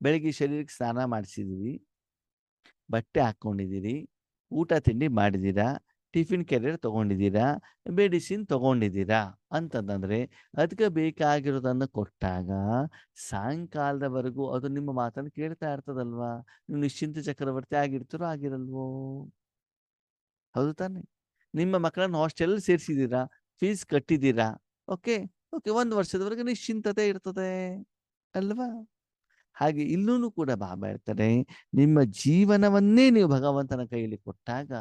ಬೆಳಿಗ್ಗೆ ಶರೀರಕ್ಕೆ ಸ್ನಾನ ಮಾಡಿಸಿದೀವಿ, ಬಟ್ಟೆ ಹಾಕ್ಕೊಂಡಿದ್ದೀರಿ, ಊಟ ತಿಂಡಿ ಮಾಡಿದ್ದೀರಾ, ಟಿಫಿನ್ ಕ್ಯಾರಿಯರ್ ತೊಗೊಂಡಿದ್ದೀರಾ, ಮೆಡಿಸಿನ್ ತೊಗೊಂಡಿದ್ದೀರಾ ಅಂತಂದರೆ ಅದಕ್ಕೆ ಬೇಕಾಗಿರೋದನ್ನು ಕೊಟ್ಟಾಗ ಸಾಯಂಕಾಲದವರೆಗೂ ಅದು ನಿಮ್ಮ ಮಾತನ್ನು ಕೇಳ್ತಾ ಇರ್ತದಲ್ವಾ? ನೀವು ನಿಶ್ಚಿಂತ ಚಕ್ರವರ್ತಿ ಆಗಿರ್ತೀರೋ ಆಗಿರಲ್ವೋ? ಹೌದು ತಾನೆ? ನಿಮ್ಮ ಮಕ್ಕಳನ್ನು ಹಾಸ್ಟೆಲ್ ಸೇರಿಸಿದ್ದೀರಾ, ಫೀಸ್ ಕಟ್ಟಿದ್ದೀರಾ, ಓಕೆ ಓಕೆ, 1 ವರ್ಷದವರೆಗೆ ನಿಶ್ಚಿಂತತೆ ಇರ್ತದೆ ಅಲ್ವಾ? ಹಾಗೆ ಇಲ್ಲೂ ಕೂಡ ಬಾಬಾ ಹೇಳ್ತಾರೆ, ನಿಮ್ಮ ಜೀವನವನ್ನೇ ನೀವು ಭಗವಂತನ ಕೈಯಲ್ಲಿ ಕೊಟ್ಟಾಗ,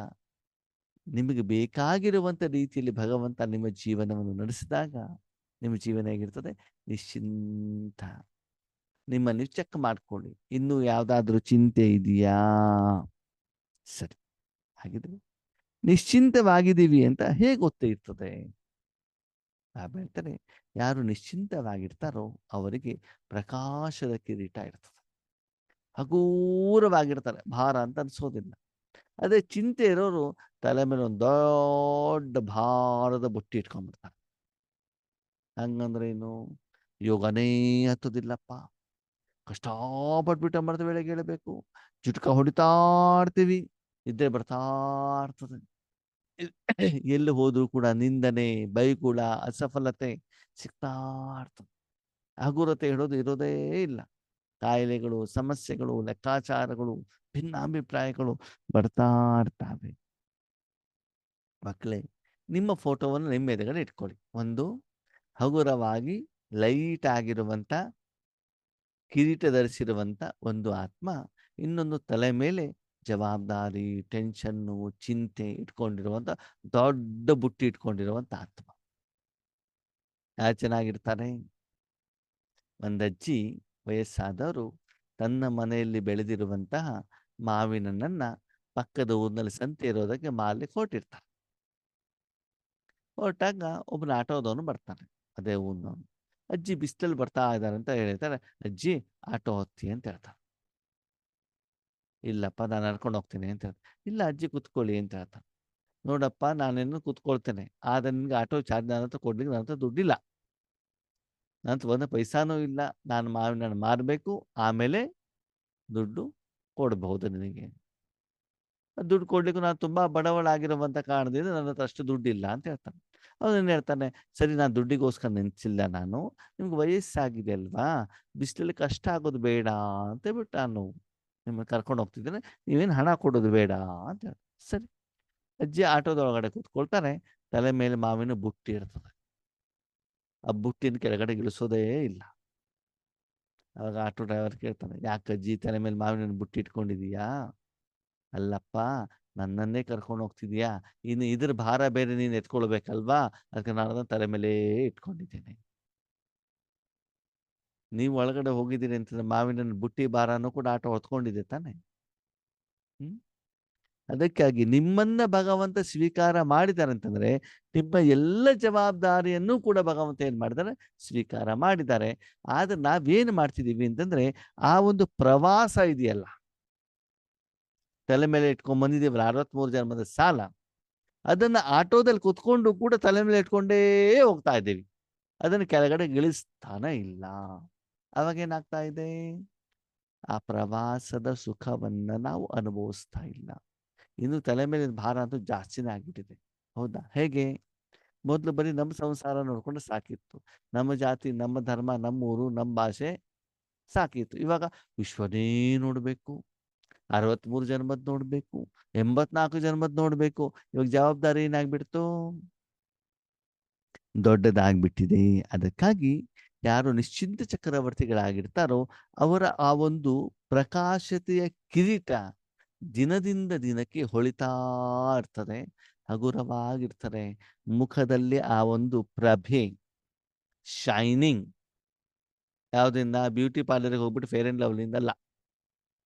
ನಿಮಗೆ ಬೇಕಾಗಿರುವಂಥ ರೀತಿಯಲ್ಲಿ ಭಗವಂತ ನಿಮ್ಮ ಜೀವನವನ್ನು ನಡೆಸಿದಾಗ ನಿಮ್ಮ ಜೀವನ ಹೇಗಿರ್ತದೆ? ನಿಶ್ಚಿಂತ. ನಿಮ್ಮನ್ನು ಚೆಕ್ ಮಾಡ್ಕೊಳ್ಳಿ, ಇನ್ನೂ ಯಾವುದಾದ್ರೂ ಚಿಂತೆ ಇದೆಯಾ? ಸರಿ, ಹಾಗಿದ್ರೆ ನಿಶ್ಚಿಂತವಾಗಿದ್ದೀವಿ ಅಂತ ಹೇಗೆ ಗೊತ್ತಿರ್ತದೆ? ಬಾಬಾ ಹೇಳ್ತಾರೆ, ಯಾರು ನಿಶ್ಚಿಂತವಾಗಿರ್ತಾರೋ ಅವರಿಗೆ ಪ್ರಕಾಶದ ಕಿರೀಟ ಇರ್ತದೆ, ಹಗೂರವಾಗಿರ್ತಾರೆ, ಭಾರ ಅಂತ ಅನ್ಸೋದಿಲ್ಲ. ಅದೇ ಚಿಂತೆ ಇರೋರು ತಲೆ ಮೇಲೆ ಒಂದು ದೊಡ್ಡ ಭಾರದ ಬುಟ್ಟಿ ಇಟ್ಕೊಂಡ್ಬಿಡ್ತಾರೆ. ಹಂಗಂದ್ರೆ ಏನು? ಯೋಗನೇ ಹತ್ತೋದಿಲ್ಲಪ್ಪ, ಕಷ್ಟಪಟ್ಬಿಟ್ಟು ಅಮೃತ ವೇಳೆಗೆ ಹೇಳಬೇಕು. ಜುಟ್ಕ ಹೊಡಿತಾ ಇರ್ತೀವಿ, ನಿದ್ದೆ ಬರ್ತಾ ಇರ್ತದೆ. ಎಲ್ಲಿ ಹೋದ್ರು ಕೂಡ ನಿಂದನೆ, ಬೈಗುಳ, ಅಸಫಲತೆ ಸಿಗ್ತಾ ಇರ್ತದೆ. ಹಗುರತೆ ಹೇಳೋದು ಇರೋದೇ ಇಲ್ಲ. ಕಾಯಿಲೆಗಳು, ಸಮಸ್ಯೆಗಳು, ಲೆಕ್ಕಾಚಾರಗಳು, ಭಿನ್ನಾಭಿಪ್ರಾಯಗಳು ಬರ್ತಾ ಇರ್ತವೆ. ಮಕ್ಕಳೇ, ನಿಮ್ಮ ಫೋಟೋವನ್ನು ನಿಮ್ಮ ಎದುರುಗಡೆ ಇಟ್ಕೊಳ್ಳಿ. ಒಂದು ಹಗುರವಾಗಿ ಲೈಟ್ ಆಗಿರುವಂಥ ಕಿರೀಟ ಧರಿಸಿರುವಂಥ ಒಂದು ಆತ್ಮ, ಇನ್ನೊಂದು ತಲೆ ಮೇಲೆ ಜವಾಬ್ದಾರಿ, ಟೆನ್ಷನ್ನು, ಚಿಂತೆ ಇಟ್ಕೊಂಡಿರುವಂಥ ದೊಡ್ಡ ಬುಟ್ಟಿ ಇಟ್ಕೊಂಡಿರುವಂಥ ಆತ್ಮ. ಯಾರು ಚೆನ್ನಾಗಿರ್ತಾರೆ? ಒಂದಜ್ಜಿ ವಯಸ್ಸಾದವರು ತನ್ನ ಮನೆಯಲ್ಲಿ ಬೆಳೆದಿರುವಂತಹ ಮಾವಿನಣ್ಣನ್ನ ಪಕ್ಕದ ಊರಿನಲ್ಲಿ ಸಂತೆ ಇರೋದಕ್ಕೆ ಮಾರಲಿಕ್ಕೆ ಹೊರಟಿರ್ತಾರೆ. ಹೊರಟಾಗ ಒಬ್ಬನ ಆಟೋದವನು ಬರ್ತಾನೆ, ಅದೇ ಊರಿನವನು. ಅಜ್ಜಿ ಬಿಸಿಲಲ್ಲಿ ಬರ್ತಾ ಇದ್ದಾರೆ ಅಂತ ಹೇಳ್ತಾರೆ. ಅಜ್ಜಿ ಆಟೋ ಹತ್ತಿ ಅಂತ ಹೇಳ್ತಾರೆ. ಇಲ್ಲಪ್ಪ ನಾನು ನಡ್ಕೊಂಡು ಹೋಗ್ತೀನಿ ಅಂತ ಹೇಳ್ತಾರೆ. ಇಲ್ಲ ಅಜ್ಜಿ ಕುತ್ಕೊಳ್ಳಿ ಅಂತ ಹೇಳ್ತಾರೆ. ನೋಡಪ್ಪ ನಾನೇನು ಕುತ್ಕೊಳ್ತೇನೆ, ಆದರೆ ನಿನ್ಗೆ ಆಟೋ ಚಾರ್ಜ್ ನನ್ನ ಹತ್ರ ಕೊಡ್ಲಿಕ್ಕೆ ನನ್ನ ಹತ್ರ ದುಡ್ಡಿಲ್ಲ, ನನ್ನ ಹತ್ರ ಒಂದು ಪೈಸಾನೂ ಇಲ್ಲ. ನಾನು ಮಾವಿನ ಮಾರಬೇಕು, ಆಮೇಲೆ ದುಡ್ಡು ಕೊಡಬಹುದು ನಿನಗೆ. ದುಡ್ಡು ಕೊಡ್ಲಿಕ್ಕೂ ನಾನು ತುಂಬಾ ಬಡವಳಾಗಿರುವಂಥ ಕಾರಣದಿಂದ ನನ್ನ ಹತ್ರ ಅಷ್ಟು ದುಡ್ಡಿಲ್ಲ ಅಂತ ಹೇಳ್ತಾನೆ. ಅವನೇನು ಹೇಳ್ತಾನೆ, ಸರಿ ನಾನು ದುಡ್ಡಿಗೋಸ್ಕರ ನಿಂತಿಲ್ಲ, ನಾನು ನಿಮ್ಗೆ ವಯಸ್ಸಾಗಿದೆ ಅಲ್ವಾ, ಬಿಸಿಲಲ್ಲಿ ಕಷ್ಟ ಆಗೋದು ಬೇಡ ಅಂತ ಹೇಳ್ಬಿಟ್ಟು ನಾನು ನಿಮ್ಮನ್ನು ಕರ್ಕೊಂಡು ಹೋಗ್ತಿದ್ದೇನೆ, ನೀವೇನು ಹಣ ಕೊಡೋದು ಬೇಡ ಅಂತ ಹೇಳ್ತಾರೆ. ಸರಿ, ಅಜ್ಜಿ ಆಟೋದೊಳಗಡೆ ಕೂತ್ಕೊಳ್ತಾರೆ. ತಲೆ ಮೇಲೆ ಮಾವಿನ ಬುಟ್ಟಿ ಇರ್ತದೆ. ಆ ಬುಟ್ಟಿನ ಕೆಳಗಡೆ ಇಳಿಸೋದೇ ಇಲ್ಲ. ಅವಾಗ ಆಟೋ ಡ್ರೈವರ್ ಕೇಳ್ತಾನೆ, ಯಾಕೆ ಅಜ್ಜಿ ತಲೆ ಮೇಲೆ ಮಾವಿನ ಬುಟ್ಟಿ ಇಟ್ಕೊಂಡಿದೀಯಾ? ಅಲ್ಲಪ್ಪ, ನನ್ನನ್ನೇ ಕರ್ಕೊಂಡು ಹೋಗ್ತಿದ್ಯಾ, ಇನ್ನು ಇದ್ರ ಭಾರ ಬೇರೆ ನೀನು ಎತ್ಕೊಳ್ಬೇಕಲ್ವಾ, ಅದಕ್ಕೆ ನಾನು ಅದನ್ನ ತಲೆ ಮೇಲೆ ಇಟ್ಕೊಂಡಿದ್ದೇನೆ. ನೀವು ಒಳಗಡೆ ಹೋಗಿದ್ದೀರಿ ಅಂತಂದ್ರೆ ಮಾವಿನ ಬುಟ್ಟಿ ಭಾರನೂ ಕೂಡ ಆಟೋ ಹೊತ್ಕೊಂಡಿದೆ ತಾನೆ. ಅದಕ್ಕಾಗಿ ನಿಮ್ಮನ್ನ ಭಗವಂತ ಸ್ವೀಕಾರ ಮಾಡಿದ್ದಾರೆ ಅಂತಂದ್ರೆ ನಿಮ್ಮ ಎಲ್ಲ ಜವಾಬ್ದಾರಿಯನ್ನು ಕೂಡ ಭಗವಂತ ಏನ್ ಮಾಡಿದ್ದಾರೆ, ಸ್ವೀಕಾರ ಮಾಡಿದ್ದಾರೆ. ಆದ್ರೆ ನಾವೇನು ಮಾಡ್ತಿದೀವಿ ಅಂತಂದ್ರೆ, ಆ ಒಂದು ಪ್ರವಾಸ ಇದೆಯಲ್ಲ, ತಲೆ ಮೇಲೆ ಇಟ್ಕೊಂಡ್ ಬಂದಿದ್ದೀವಲ್ಲ 63 ಜನ್ಮದ ಸಾಲ, ಅದನ್ನ ಆಟೋದಲ್ಲಿ ಕುತ್ಕೊಂಡು ಕೂಡ ತಲೆ ಮೇಲೆ ಇಟ್ಕೊಂಡೇ ಹೋಗ್ತಾ ಇದ್ದೀವಿ. ಅದನ್ನು ಕೆಳಗಡೆ ಇಳಿಸ್ತಾನೆ ಇಲ್ಲ. ಅವಾಗ ಏನಾಗ್ತಾ ಇದೆ, ಆ ಪ್ರವಾಸದ ಸುಖವನ್ನ ನಾವು ಅನುಭವಿಸ್ತಾ ಇಲ್ಲ. ಇನ್ನು ತಲೆ ಮೇಲೆ ಭಾರ ಅಂತೂ ಜಾಸ್ತಿನೇ ಆಗ್ಬಿಟ್ಟಿದೆ. ಹೌದಾ? ಹೇಗೆ? ಮೊದಲು ಬರೀ ನಮ್ಮ ಸಂಸಾರ ನೋಡ್ಕೊಂಡು ಸಾಕಿತ್ತು. ನಮ್ಮ ಜಾತಿ, ನಮ್ಮ ಧರ್ಮ, ನಮ್ಮ ಊರು, ನಮ್ಮ ಭಾಷೆ ಸಾಕಿತ್ತು. ಇವಾಗ ವಿಶ್ವನೇ ನೋಡ್ಬೇಕು, 63 ಜನ್ಮದ್ ನೋಡ್ಬೇಕು, 84 ಜನ್ಮದ್ ನೋಡ್ಬೇಕು. ಇವಾಗ ಜವಾಬ್ದಾರಿ ಏನಾಗ್ಬಿಡ್ತು, ದೊಡ್ಡದಾಗ್ಬಿಟ್ಟಿದೆ. ಅದಕ್ಕಾಗಿ ಯಾರು ನಿಶ್ಚಿಂತ ಚಕ್ರವರ್ತಿಗಳಾಗಿರ್ತಾರೋ ಅವರ ಆ ಒಂದು ಪ್ರಕಾಶತೆಯ ಕಿರೀಟ ದಿನದಿಂದ ದಿನಕ್ಕೆ ಹೊಳಿತಾ ಇರ್ತದೆ, ಹಗುರವಾಗಿರ್ತಾರೆ. ಮುಖದಲ್ಲಿ ಆ ಒಂದು ಪ್ರಭೆ, ಶೈನಿಂಗ್ ಯಾವುದರಿಂದ, ಬ್ಯೂಟಿ ಪಾರ್ಲರ್ಗೆ ಹೋಗ್ಬಿಟ್ಟು ಫೇರ್ ಅಂಡ್ ಲವ್ಲಿಂದ ಅಲ್ಲ,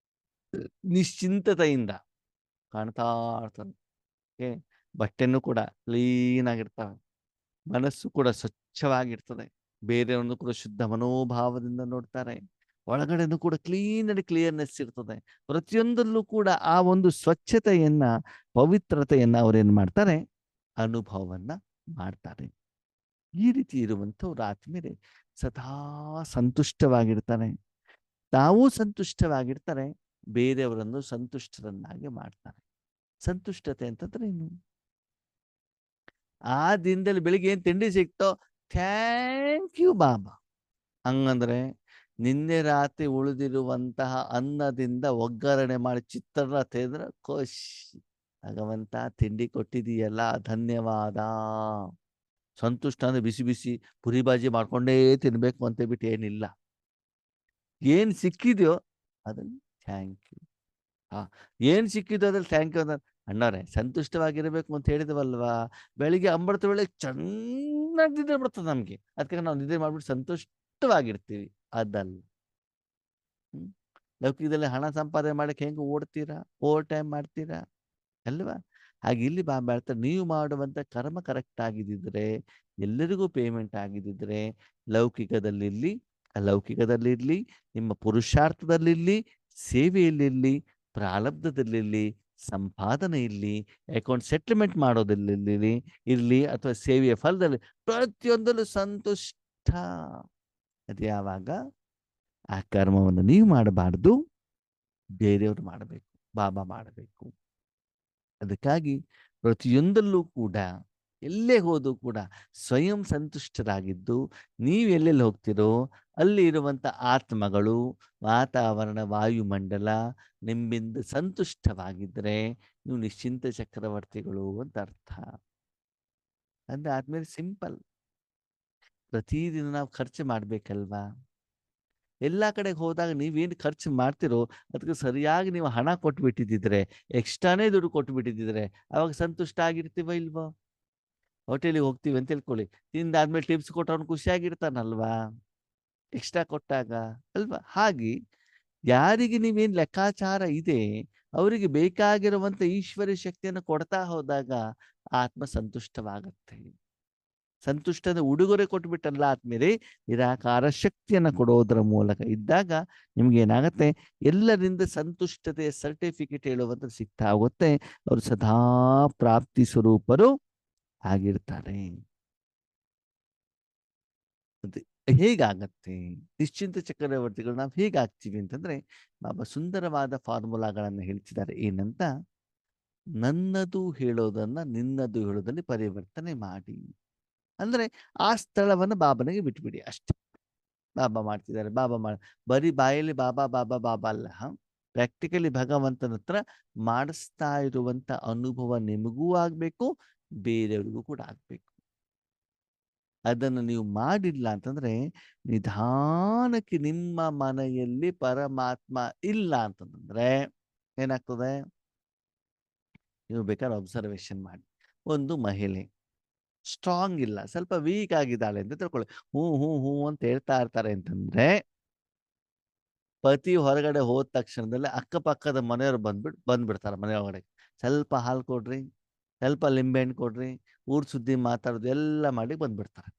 ನಿಶ್ಚಿಂತತೆಯಿಂದ ಕಾಣ್ತಾ ಇರ್ತದೆ. ಬಟ್ಟೆನೂ ಕೂಡ ಕ್ಲೀನ್ ಆಗಿರ್ತವೆ, ಮನಸ್ಸು ಕೂಡ ಸ್ವಚ್ಛವಾಗಿರ್ತದೆ, ಬೇರೆಯವ್ರನ್ನು ಕೂಡ ಶುದ್ಧ ಮನೋಭಾವದಿಂದ ನೋಡ್ತಾರೆ. ಒಳಗಡೆನೂ ಕೂಡ ಕ್ಲಿಯರ್ನೆಸ್ ಇರ್ತದೆ. ಪ್ರತಿಯೊಂದಲ್ಲೂ ಕೂಡ ಆ ಒಂದು ಸ್ವಚ್ಛತೆಯನ್ನ, ಪವಿತ್ರತೆಯನ್ನ ಅವ್ರೇನ್ ಮಾಡ್ತಾರೆ, ಅನುಭವವನ್ನ ಮಾಡ್ತಾರೆ. ಈ ರೀತಿ ಇರುವಂಥವ್ರು ಆದ್ಮೇಲೆ ಸದಾ ಸಂತುಷ್ಟವಾಗಿರ್ತಾರೆ, ತಾವೂ ಸಂತುಷ್ಟವಾಗಿರ್ತಾರೆ, ಬೇರೆಯವರನ್ನು ಸಂತುಷ್ಟರನ್ನಾಗಿ ಮಾಡ್ತಾರೆ. ಸಂತುಷ್ಟತೆ ಅಂತಂದ್ರೆ ಏನು? ಆ ದಿನದಲ್ಲಿ ಬೆಳಿಗ್ಗೆ ಏನ್ ತಿಂಡಿ ಸಿಕ್ತೋ, ಥ್ಯಾಂಕ್ ಯು ಬಾಬಾ. ಹಂಗಂದ್ರೆ ನಿನ್ನೆ ರಾತ್ರಿ ಉಳಿದಿರುವಂತಹ ಅನ್ನದಿಂದ ಒಗ್ಗರಣೆ ಮಾಡಿ ಚಿತ್ರಾನ್ನ ತಿಂದ್ರೆ ಖುಷಿ. ಭಗವಂತ ತಿಂಡಿ ಕೊಟ್ಟಿದೀಯಲ್ಲ, ಧನ್ಯವಾದ. ಸಂತುಷ್ಟ ಅಂದ್ರೆ ಬಿಸಿ ಬಿಸಿ ಪುರಿ ಬಾಜಿ ಮಾಡ್ಕೊಂಡೇ ತಿನ್ಬೇಕು ಅಂತ ಬಿಟ್ಟು ಏನಿಲ್ಲ. ಏನ್ ಸಿಕ್ಕಿದ್ಯೋ ಅದನ್ನು ಥ್ಯಾಂಕ್ ಯು. ಏನ್ ಸಿಕ್ಕಿದ್ದು ಅದ್ರಲ್ಲಿ ಥ್ಯಾಂಕ್ ಯು ಅಂದ್ರೆ, ಅಣ್ಣವ್ರೆ ಸಂತುಷ್ಟವಾಗಿರ್ಬೇಕು ಅಂತ ಹೇಳಿದವಲ್ವಾ, ಬೆಳಿಗ್ಗೆ ಅಮೃತ ವೇಳೆ ಚೆನ್ನಾಗಿ ನಿದ್ರೆ ಬರ್ತದೆ ನಮ್ಗೆ, ಅದಕ್ಕೆ ನಾವು ನಿದ್ರೆ ಮಾಡ್ಬಿಟ್ಟು ಸಂತುಷ್ಟವಾಗಿರ್ತೀವಿ. ಅದಲ್ಲ. ಲೌಕಿಕದಲ್ಲಿ ಹಣ ಸಂಪಾದನೆ ಮಾಡಕ್ಕೆ ಹೆಂಗೆ ಓಡ್ತೀರಾ, ಓವರ್ ಟೈಮ್ ಮಾಡ್ತೀರಾ ಅಲ್ವಾ? ಹಾಗೆ ಇಲ್ಲಿ ಬಾಬಾ ಹೇಳ್ತಾರೆ, ನೀವು ಮಾಡುವಂತ ಕರ್ಮ ಕರೆಕ್ಟ್ ಆಗಿದ್ದಿದ್ರೆ, ಎಲ್ಲರಿಗೂ ಪೇಮೆಂಟ್ ಆಗಿದ್ದಿದ್ರೆ, ಲೌಕಿಕದಲ್ಲಿರ್ಲಿ ಅಲೌಕಿಕದಲ್ಲಿರ್ಲಿ, ನಿಮ್ಮ ಪುರುಷಾರ್ಥದಲ್ಲಿರ್ಲಿ, ಸೇವೆಯಲ್ಲಿರ್ಲಿ, ಪ್ರಾರಬ್ಧದಲ್ಲಿರ್ಲಿ, ಸಂಪಾದನೆ ಇರಲಿ, ಅಕೌಂಟ್ ಸೆಟ್ಲ್ಮೆಂಟ್ ಮಾಡೋದಿರಲಿ ಇರಲಿ, ಅಥವಾ ಸೇವೆಯ ಫಲದಲ್ಲಿ ಪ್ರತಿಯೊಂದಲ್ಲೂ ಸಂತುಷ್ಟ. ಅದು ಯಾವಾಗ ಆ ಕರ್ಮವನ್ನು ನೀವು ಮಾಡಬಾರ್ದು, ಬೇರೆಯವರು ಮಾಡಬೇಕು, ಬಾಬಾ ಮಾಡಬೇಕು. ಅದಕ್ಕಾಗಿ ಪ್ರತಿಯೊಂದಲ್ಲೂ ಕೂಡ ಎಲ್ಲೇ ಹೋದರೂ ಕೂಡ ಸ್ವಯಂ ಸಂತುಷ್ಟರಾಗಿದ್ದು, ನೀವು ಎಲ್ಲೆಲ್ಲಿ ಹೋಗ್ತಿರೋ ಅಲ್ಲಿ ಇರುವಂಥ ಆತ್ಮಗಳು, ವಾತಾವರಣ, ವಾಯುಮಂಡಲ ನಿಮ್ಮಿಂದ ಸಂತುಷ್ಟವಾಗಿದ್ದರೆ ನೀವು ನಿಶ್ಚಿಂತ ಚಕ್ರವರ್ತಿಗಳು ಅಂತ ಅರ್ಥ. ಅಂದರೆ ಆದ್ಮೇಲೆ ಸಿಂಪಲ್. ಪ್ರತಿದಿನ ನಾವು ಖರ್ಚು ಮಾಡಬೇಕಲ್ವಾ? ಎಲ್ಲ ಕಡೆಗೆ ಹೋದಾಗ ನೀವೇನು ಖರ್ಚು ಮಾಡ್ತಿರೋ ಅದಕ್ಕೆ ಸರಿಯಾಗಿ ನೀವು ಹಣ ಕೊಟ್ಬಿಟ್ಟಿದ್ದಿದ್ರೆ, ಎಕ್ಸ್ಟ್ರಾನೇ ದುಡ್ಡು ಕೊಟ್ಬಿಟ್ಟಿದ್ದಿದ್ರೆ ಅವಾಗ ಸಂತುಷ್ಟ ಆಗಿರ್ತೀವ ಇಲ್ವೋ? ಹೋಟೆಲಿಗೆ ಹೋಗ್ತೀವಿ ಅಂತ ತಿಳ್ಕೊಳ್ಳಿ, ತಿಂದಾದ್ಮೇಲೆ ಟಿಪ್ಸ್ ಕೊಟ್ಟವನು ಖುಷಿಯಾಗಿರ್ತಾನಲ್ವಾ? ಎಕ್ಸ್ಟ್ರಾ ಕೊಟ್ಟಾಗ ಅಲ್ವಾ? ಹಾಗೆ ಯಾರಿಗೆ ನೀವೇನು ಲೆಕ್ಕಾಚಾರ ಇದೆ ಅವರಿಗೆ ಬೇಕಾಗಿರುವಂಥ ಈಶ್ವರ್ಯ ಶಕ್ತಿಯನ್ನು ಕೊಡ್ತಾ ಹೋದಾಗ ಆತ್ಮ ಸಂತುಷ್ಟವಾಗುತ್ತೆ. ಸಂತುಷ್ಟದ ಉಡುಗೊರೆ ಕೊಟ್ಬಿಟ್ಟಲ್ಲ ಆದ್ಮೇಲೆ ನಿರಾಕಾರ ಶಕ್ತಿಯನ್ನು ಕೊಡೋದರ ಮೂಲಕ ಇದ್ದಾಗ ನಿಮ್ಗೆ ಏನಾಗುತ್ತೆ, ಎಲ್ಲರಿಂದ ಸಂತುಷ್ಟತೆಯ ಸರ್ಟಿಫಿಕೇಟ್ ಹೇಳುವಂಥದ್ದು ಸಿಗ್ತಾ ಹೋಗುತ್ತೆ. ಅವರು ಸದಾ ಪ್ರಾಪ್ತಿ ಸ್ವರೂಪರು ಆಗಿರ್ತಾರೆ. ಅದು ಹೇಗಾಗತ್ತೆ? ನಿಶ್ಚಿಂತ ಚಕ್ರವರ್ತಿಗಳು ನಾವು ಹೇಗಾಗ್ತೀವಿ ಅಂತಂದ್ರೆ, ಬಾಬಾ ಸುಂದರವಾದ ಫಾರ್ಮುಲಾಗಳನ್ನು ಹೇಳ್ತಿದ್ದಾರೆ. ಏನಂತ, ನನ್ನದು ಹೇಳೋದನ್ನ ನಿನ್ನದು ಹೇಳೋದಲ್ಲಿ ಪರಿವರ್ತನೆ ಮಾಡಿ. ಅಂದ್ರೆ ಆ ಸ್ಥಳವನ್ನು ಬಾಬನಿಗೆ ಬಿಟ್ಬಿಡಿ ಅಷ್ಟೇ. ಬಾಬಾ ಮಾಡ್ತಿದ್ದಾರೆ, ಬಾಬಾ ಬರೀ ಬಾಯಲ್ಲಿ ಬಾಬಾ ಬಾಬಾ ಬಾಬಾ ಅಲ್ಲ, ಪ್ರಾಕ್ಟಿಕಲಿ ಭಗವಂತನ ಹತ್ರ ಮಾಡಿಸ್ತಾ ಇರುವಂತ ಅನುಭವ ನಿಮಗೂ ಆಗ್ಬೇಕು, ಬೇರೆಯವ್ರಿಗೂ ಕೂಡ ಆಗ್ಬೇಕು. ಅದನ್ನು ನೀವು ಮಾಡಿಲ್ಲ ಅಂತಂದ್ರೆ ನಿಧಾನಕ್ಕೆ ನಿಮ್ಮ ಮನೆಯಲ್ಲಿ ಪರಮಾತ್ಮ ಇಲ್ಲ ಅಂತಂದ್ರೆ ಏನಾಗ್ತದೆ? ನೀವು ಬೇಕಾದ್ರೆ ಅಬ್ಸರ್ವೇಷನ್ ಮಾಡಿ. ಒಂದು ಮಹಿಳೆ ಸ್ಟ್ರಾಂಗ್ ಇಲ್ಲ, ಸ್ವಲ್ಪ ವೀಕ್ ಆಗಿದ್ದಾಳೆ ಅಂತ ತಿಳ್ಕೊಳ್ಳಿ. ಹ್ಞೂ ಹ್ಞೂ ಹ್ಞೂ ಅಂತ ಹೇಳ್ತಾ ಇರ್ತಾರೆ ಅಂತಂದ್ರೆ, ಪತಿ ಹೊರಗಡೆ ಹೋದ ತಕ್ಷಣದಲ್ಲಿ ಅಕ್ಕಪಕ್ಕದ ಮನೆಯವರು ಬಂದ್ಬಿಡ್ತಾರೆ ಮನೆಯೊಳಗಡೆ. ಸ್ವಲ್ಪ ಹಾಲು ಕೊಡ್ರಿ, ಸ್ವಲ್ಪ ಲಿಂಬೆಹಣ್ಣು ಕೊಡ್ರಿ, ಊರ್ ಸುದ್ದಿ ಮಾತಾಡೋದು ಎಲ್ಲ ಮಾಡಿ ಬಂದ್ಬಿಡ್ತಾರೆ.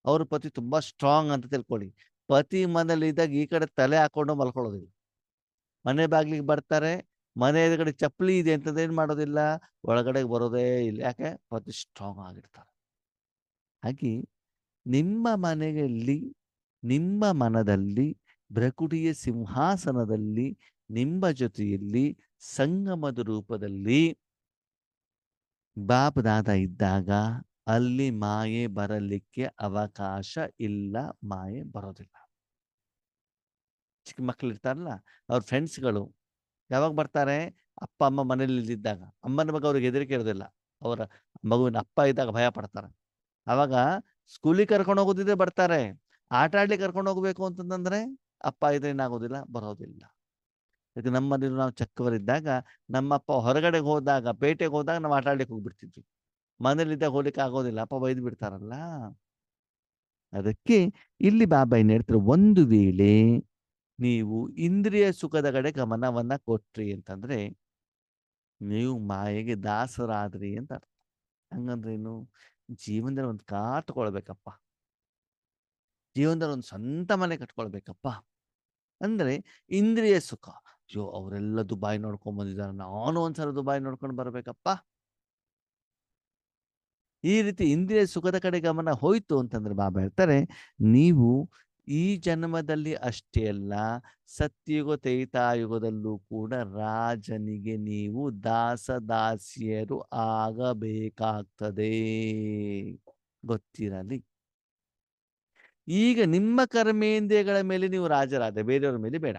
ಅವ್ರ ಪತಿ ತುಂಬಾ ಸ್ಟ್ರಾಂಗ್ ಅಂತ ತಿಳ್ಕೊಳ್ಳಿ. ಪತಿ ಮನೇಲಿ ಇದ್ದಾಗ ಈ ಕಡೆ ತಲೆ ಹಾಕೊಂಡು ಮಲ್ಕೊಳ್ಳೋದಿಲ್ಲ. ಮನೆ ಬಾಗ್ಲಿಗೆ ಬರ್ತಾರೆ, ಮನೆ ಎದುರುಗಡೆ ಚಪ್ಪಲಿ ಇದೆ ಅಂತಂದ್ರೆ ಏನ್ ಮಾಡೋದಿಲ್ಲ, ಒಳಗಡೆ ಬರೋದೇ ಇಲ್ಲ. ಯಾಕೆ? ಪತಿ ಸ್ಟ್ರಾಂಗ್ ಆಗಿರ್ತಾರೆ. ಹಾಗೆ ನಿಮ್ಮ ಮನೆಯಲ್ಲಿ, ನಿಮ್ಮ ಮನದಲ್ಲಿ, ಭ್ರಕುಟಿಯ ಸಿಂಹಾಸನದಲ್ಲಿ, ನಿಮ್ಮ ಜೊತೆಯಲ್ಲಿ ಸಂಗಮದ ರೂಪದಲ್ಲಿ ಬಾಪ್ ದಾದ ಇದ್ದಾಗ ಅಲ್ಲಿ ಮಾಯೆ ಬರಲಿಕ್ಕೆ ಅವಕಾಶ ಇಲ್ಲ, ಮಾಯೆ ಬರೋದಿಲ್ಲ. ಚಿಕ್ಕ ಮಕ್ಳು ಇರ್ತಾರಲ್ಲ, ಅವ್ರ ಫ್ರೆಂಡ್ಸ್ಗಳು ಯಾವಾಗ ಬರ್ತಾರೆ? ಅಪ್ಪ ಅಮ್ಮ ಮನೇಲಿ ಇದ್ದಿದ್ದಾಗ. ಅಮ್ಮನ ಬಗ್ಗೆ ಅವ್ರಿಗೆ ಹೆದರಿಕೆ ಇರೋದಿಲ್ಲ, ಅವರ ಮಗುವಿನ ಅಪ್ಪ ಇದ್ದಾಗ ಭಯ ಪಡ್ತಾರೆ. ಅವಾಗ ಸ್ಕೂಲಿಗೆ ಕರ್ಕೊಂಡು ಹೋಗೋದಿದ್ರೆ ಬರ್ತಾರೆ, ಆಟ ಆಡ್ಲಿಕ್ಕೆ ಕರ್ಕೊಂಡು ಹೋಗ್ಬೇಕು ಅಂತಂದ್ರೆ ಅಪ್ಪ ಇದ್ರೆ ಏನಾಗೋದಿಲ್ಲ, ಬರೋದಿಲ್ಲ. ಈಗ ನಮ್ಮಲ್ಲಿ ನಾವು ಚಕ್ಕವರಿದ್ದಾಗ ನಮ್ಮಪ್ಪ ಹೊರಗಡೆಗೆ ಹೋದಾಗ, ಪೇಟೆಗೆ ಹೋದಾಗ ನಾವು ಆಟ ಆಡ್ಲಿಕ್ಕೆ ಹೋಗ್ಬಿಡ್ತಿದ್ವಿ. ಮನೇಲಿದ್ದಾಗ ಹೋಗ್ಲಿಕ್ಕೆ ಆಗೋದಿಲ್ಲ, ಅಪ್ಪ ಬೈದು ಬಿಡ್ತಾರಲ್ಲ. ಅದಕ್ಕೆ ಇಲ್ಲಿ ಬಾಬಾ ಏನ್ ಹೇಳ್ತಾರೆ, ಒಂದು ವೇಳೆ ನೀವು ಇಂದ್ರಿಯ ಸುಖದ ಕಡೆ ಗಮನವನ್ನ ಕೊಟ್ರಿ ಅಂತಂದ್ರೆ ನೀವು ಮಾಯೆಗೆ ದಾಸರಾದ್ರಿ ಅಂತ ಅರ್ಥ. ಹಂಗಂದ್ರೇನು? ಜೀವನದಲ್ಲಿ ಒಂದು ಕಾರ್ ತಗೊಳ್ಬೇಕಪ್ಪ, ಜೀವನದಲ್ಲಿ ಒಂದು ಸ್ವಂತ ಮನೆ ಕಟ್ಕೊಳ್ಬೇಕಪ್ಪ ಅಂದ್ರೆ ಇಂದ್ರಿಯ ಸುಖ. ಅಯ್ಯೋ ಅವರೆಲ್ಲ ದುಬಾಯ್ ನೋಡ್ಕೊಂಡ್ ಬಂದಿದ್ದಾರೆ, ನಾನು ಒಂದ್ಸಲ ದುಬಾಯ್ ನೋಡ್ಕೊಂಡು ಬರ್ಬೇಕಪ್ಪ. ಈ ರೀತಿ ಇಂದ್ರಿಯ ಸುಖದ ಕಡೆ ಗಮನ ಹೋಯ್ತು ಅಂತಂದ್ರೆ ಬಾಬಾ ಹೇಳ್ತಾರೆ, ನೀವು ಈ ಜನ್ಮದಲ್ಲಿ ಅಷ್ಟೇ ಅಲ್ಲ, ಸತ್ಯುಗ ತ್ರೇತಾಯುಗದಲ್ಲೂ ಕೂಡ ರಾಜನಿಗೆ ನೀವು ದಾಸದಾಸಿಯರು ಆಗಬೇಕಾಗ್ತದೆ. ಗೊತ್ತಿರಲಿ. ಈಗ ನಿಮ್ಮ ಕರ್ಮೇಂದ್ರಿಯಗಳ ಮೇಲೆ ನೀವು ರಾಜರಾದ, ಬೇರೆಯವರ ಮೇಲೆ ಬೇಡ.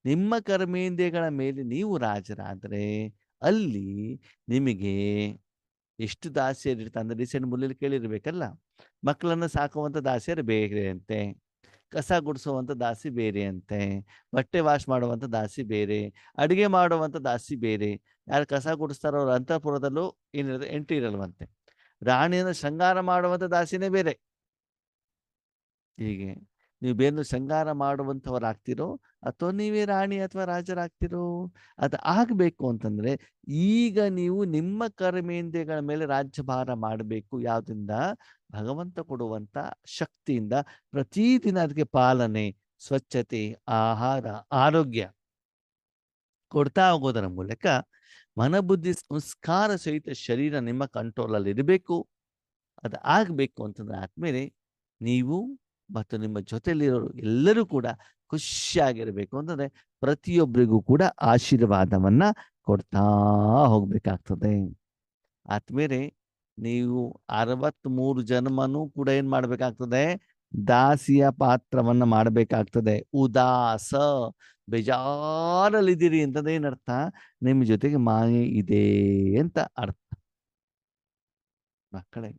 ನಿಮ್ಮ ಕರ್ಮೇಂದ್ರಿಯಗಳ ಮೇಲೆ ನೀವು ರಾಜರಾದ್ರೆ ಅಲ್ಲಿ ನಿಮಗೆ ಎಷ್ಟು ದಾಸಿಯರು ಇರ್ತಾರೆ ಅಂದ್ರೆ, ರೀಸೆಂಟ್ ಮೂಲೆಯಲ್ಲಿ ಕೇಳಿರ್ಬೇಕಲ್ಲ, ಮಕ್ಕಳನ್ನು ಸಾಕುವಂಥ ದಾಸಿಯರು ಬೇರೆ ಅಂತೆ, ಕಸ ಗುಡಿಸುವಂಥ ದಾಸಿ ಬೇರೆ ಅಂತೆ, ಬಟ್ಟೆ ವಾಶ್ ಮಾಡುವಂಥ ದಾಸಿ ಬೇರೆ, ಅಡುಗೆ ಮಾಡುವಂಥ ದಾಸಿ ಬೇರೆ. ಯಾರು ಕಸ ಗುಡಿಸ್ತಾರೋ ಅವ್ರ ಅಂತಃಪುರದಲ್ಲೂ ಏನಿರುತ್ತೆ, ಎಂಟ್ರಿ ಇರಲ್ವಂತೆ. ರಾಣಿಯನ್ನು ಶೃಂಗಾರ ಮಾಡುವಂಥ ದಾಸಿನೇ ಬೇರೆ. ಹೀಗೆ ನೀವು ಬೇರೆ ಶೃಂಗಾರ ಮಾಡುವಂಥವರಾಗ್ತಿರೋ ಅಥವಾ ನೀವೇ ರಾಣಿ ಅಥವಾ ರಾಜರಾಗ್ತಿರೋ, ಅದು ಆಗಬೇಕು ಅಂತಂದ್ರೆ ಈಗ ನೀವು ನಿಮ್ಮ ಕರ್ಮೇಂದ್ರಿಯಗಳ ಮೇಲೆ ರಾಜ್ಯಭಾರ ಮಾಡಬೇಕು. ಯಾವುದರಿಂದ? ಭಗವಂತ ಕೊಡುವಂತ ಶಕ್ತಿಯಿಂದ. ಪ್ರತಿದಿನ ಅದಕ್ಕೆ ಪಾಲನೆ, ಸ್ವಚ್ಛತೆ, ಆಹಾರ, ಆರೋಗ್ಯ ಕೊಡ್ತಾ ಹೋಗೋದರ ಮೂಲಕ ಮನಬುದ್ಧಿ ಸಂಸ್ಕಾರ ಸಹಿತ ಶರೀರ ನಿಮ್ಮ ಕಂಟ್ರೋಲಲ್ಲಿ ಇರಬೇಕು. ಅದು ಆಗಬೇಕು ಅಂತಂದ್ರೆ ಆದ್ಮೇಲೆ ನೀವು ಮತ್ತು ನಿಮ್ಮ ಜೊತೆಯಲ್ಲಿರೋರು ಎಲ್ಲರೂ ಕೂಡ ಖುಷಿಯಾಗಿರಬೇಕು ಅಂತಂದ್ರೆ ಪ್ರತಿಯೊಬ್ಬರಿಗೂ ಕೂಡ ಆಶೀರ್ವಾದವನ್ನ ಕೊಡ್ತಾ ಹೋಗ್ಬೇಕಾಗ್ತದೆ. ಆದ್ಮೇಲೆ ನೀವು 63 ಜನ್ಮನೂ ಕೂಡ ಏನ್ ಮಾಡ್ಬೇಕಾಗ್ತದೆ? ದಾಸಿಯ ಪಾತ್ರವನ್ನ ಮಾಡಬೇಕಾಗ್ತದೆ. ಉದಾಸ, ಬೇಜಾರಲ್ಲಿದ್ದೀರಿ ಅಂತಂದ್ರೆ ಏನರ್ಥ? ನಿಮ್ಮ ಜೊತೆಗೆ ಮಾಯೆ ಇದೆ ಅಂತ ಅರ್ಥ. ಮಕ್ಕಳೇ,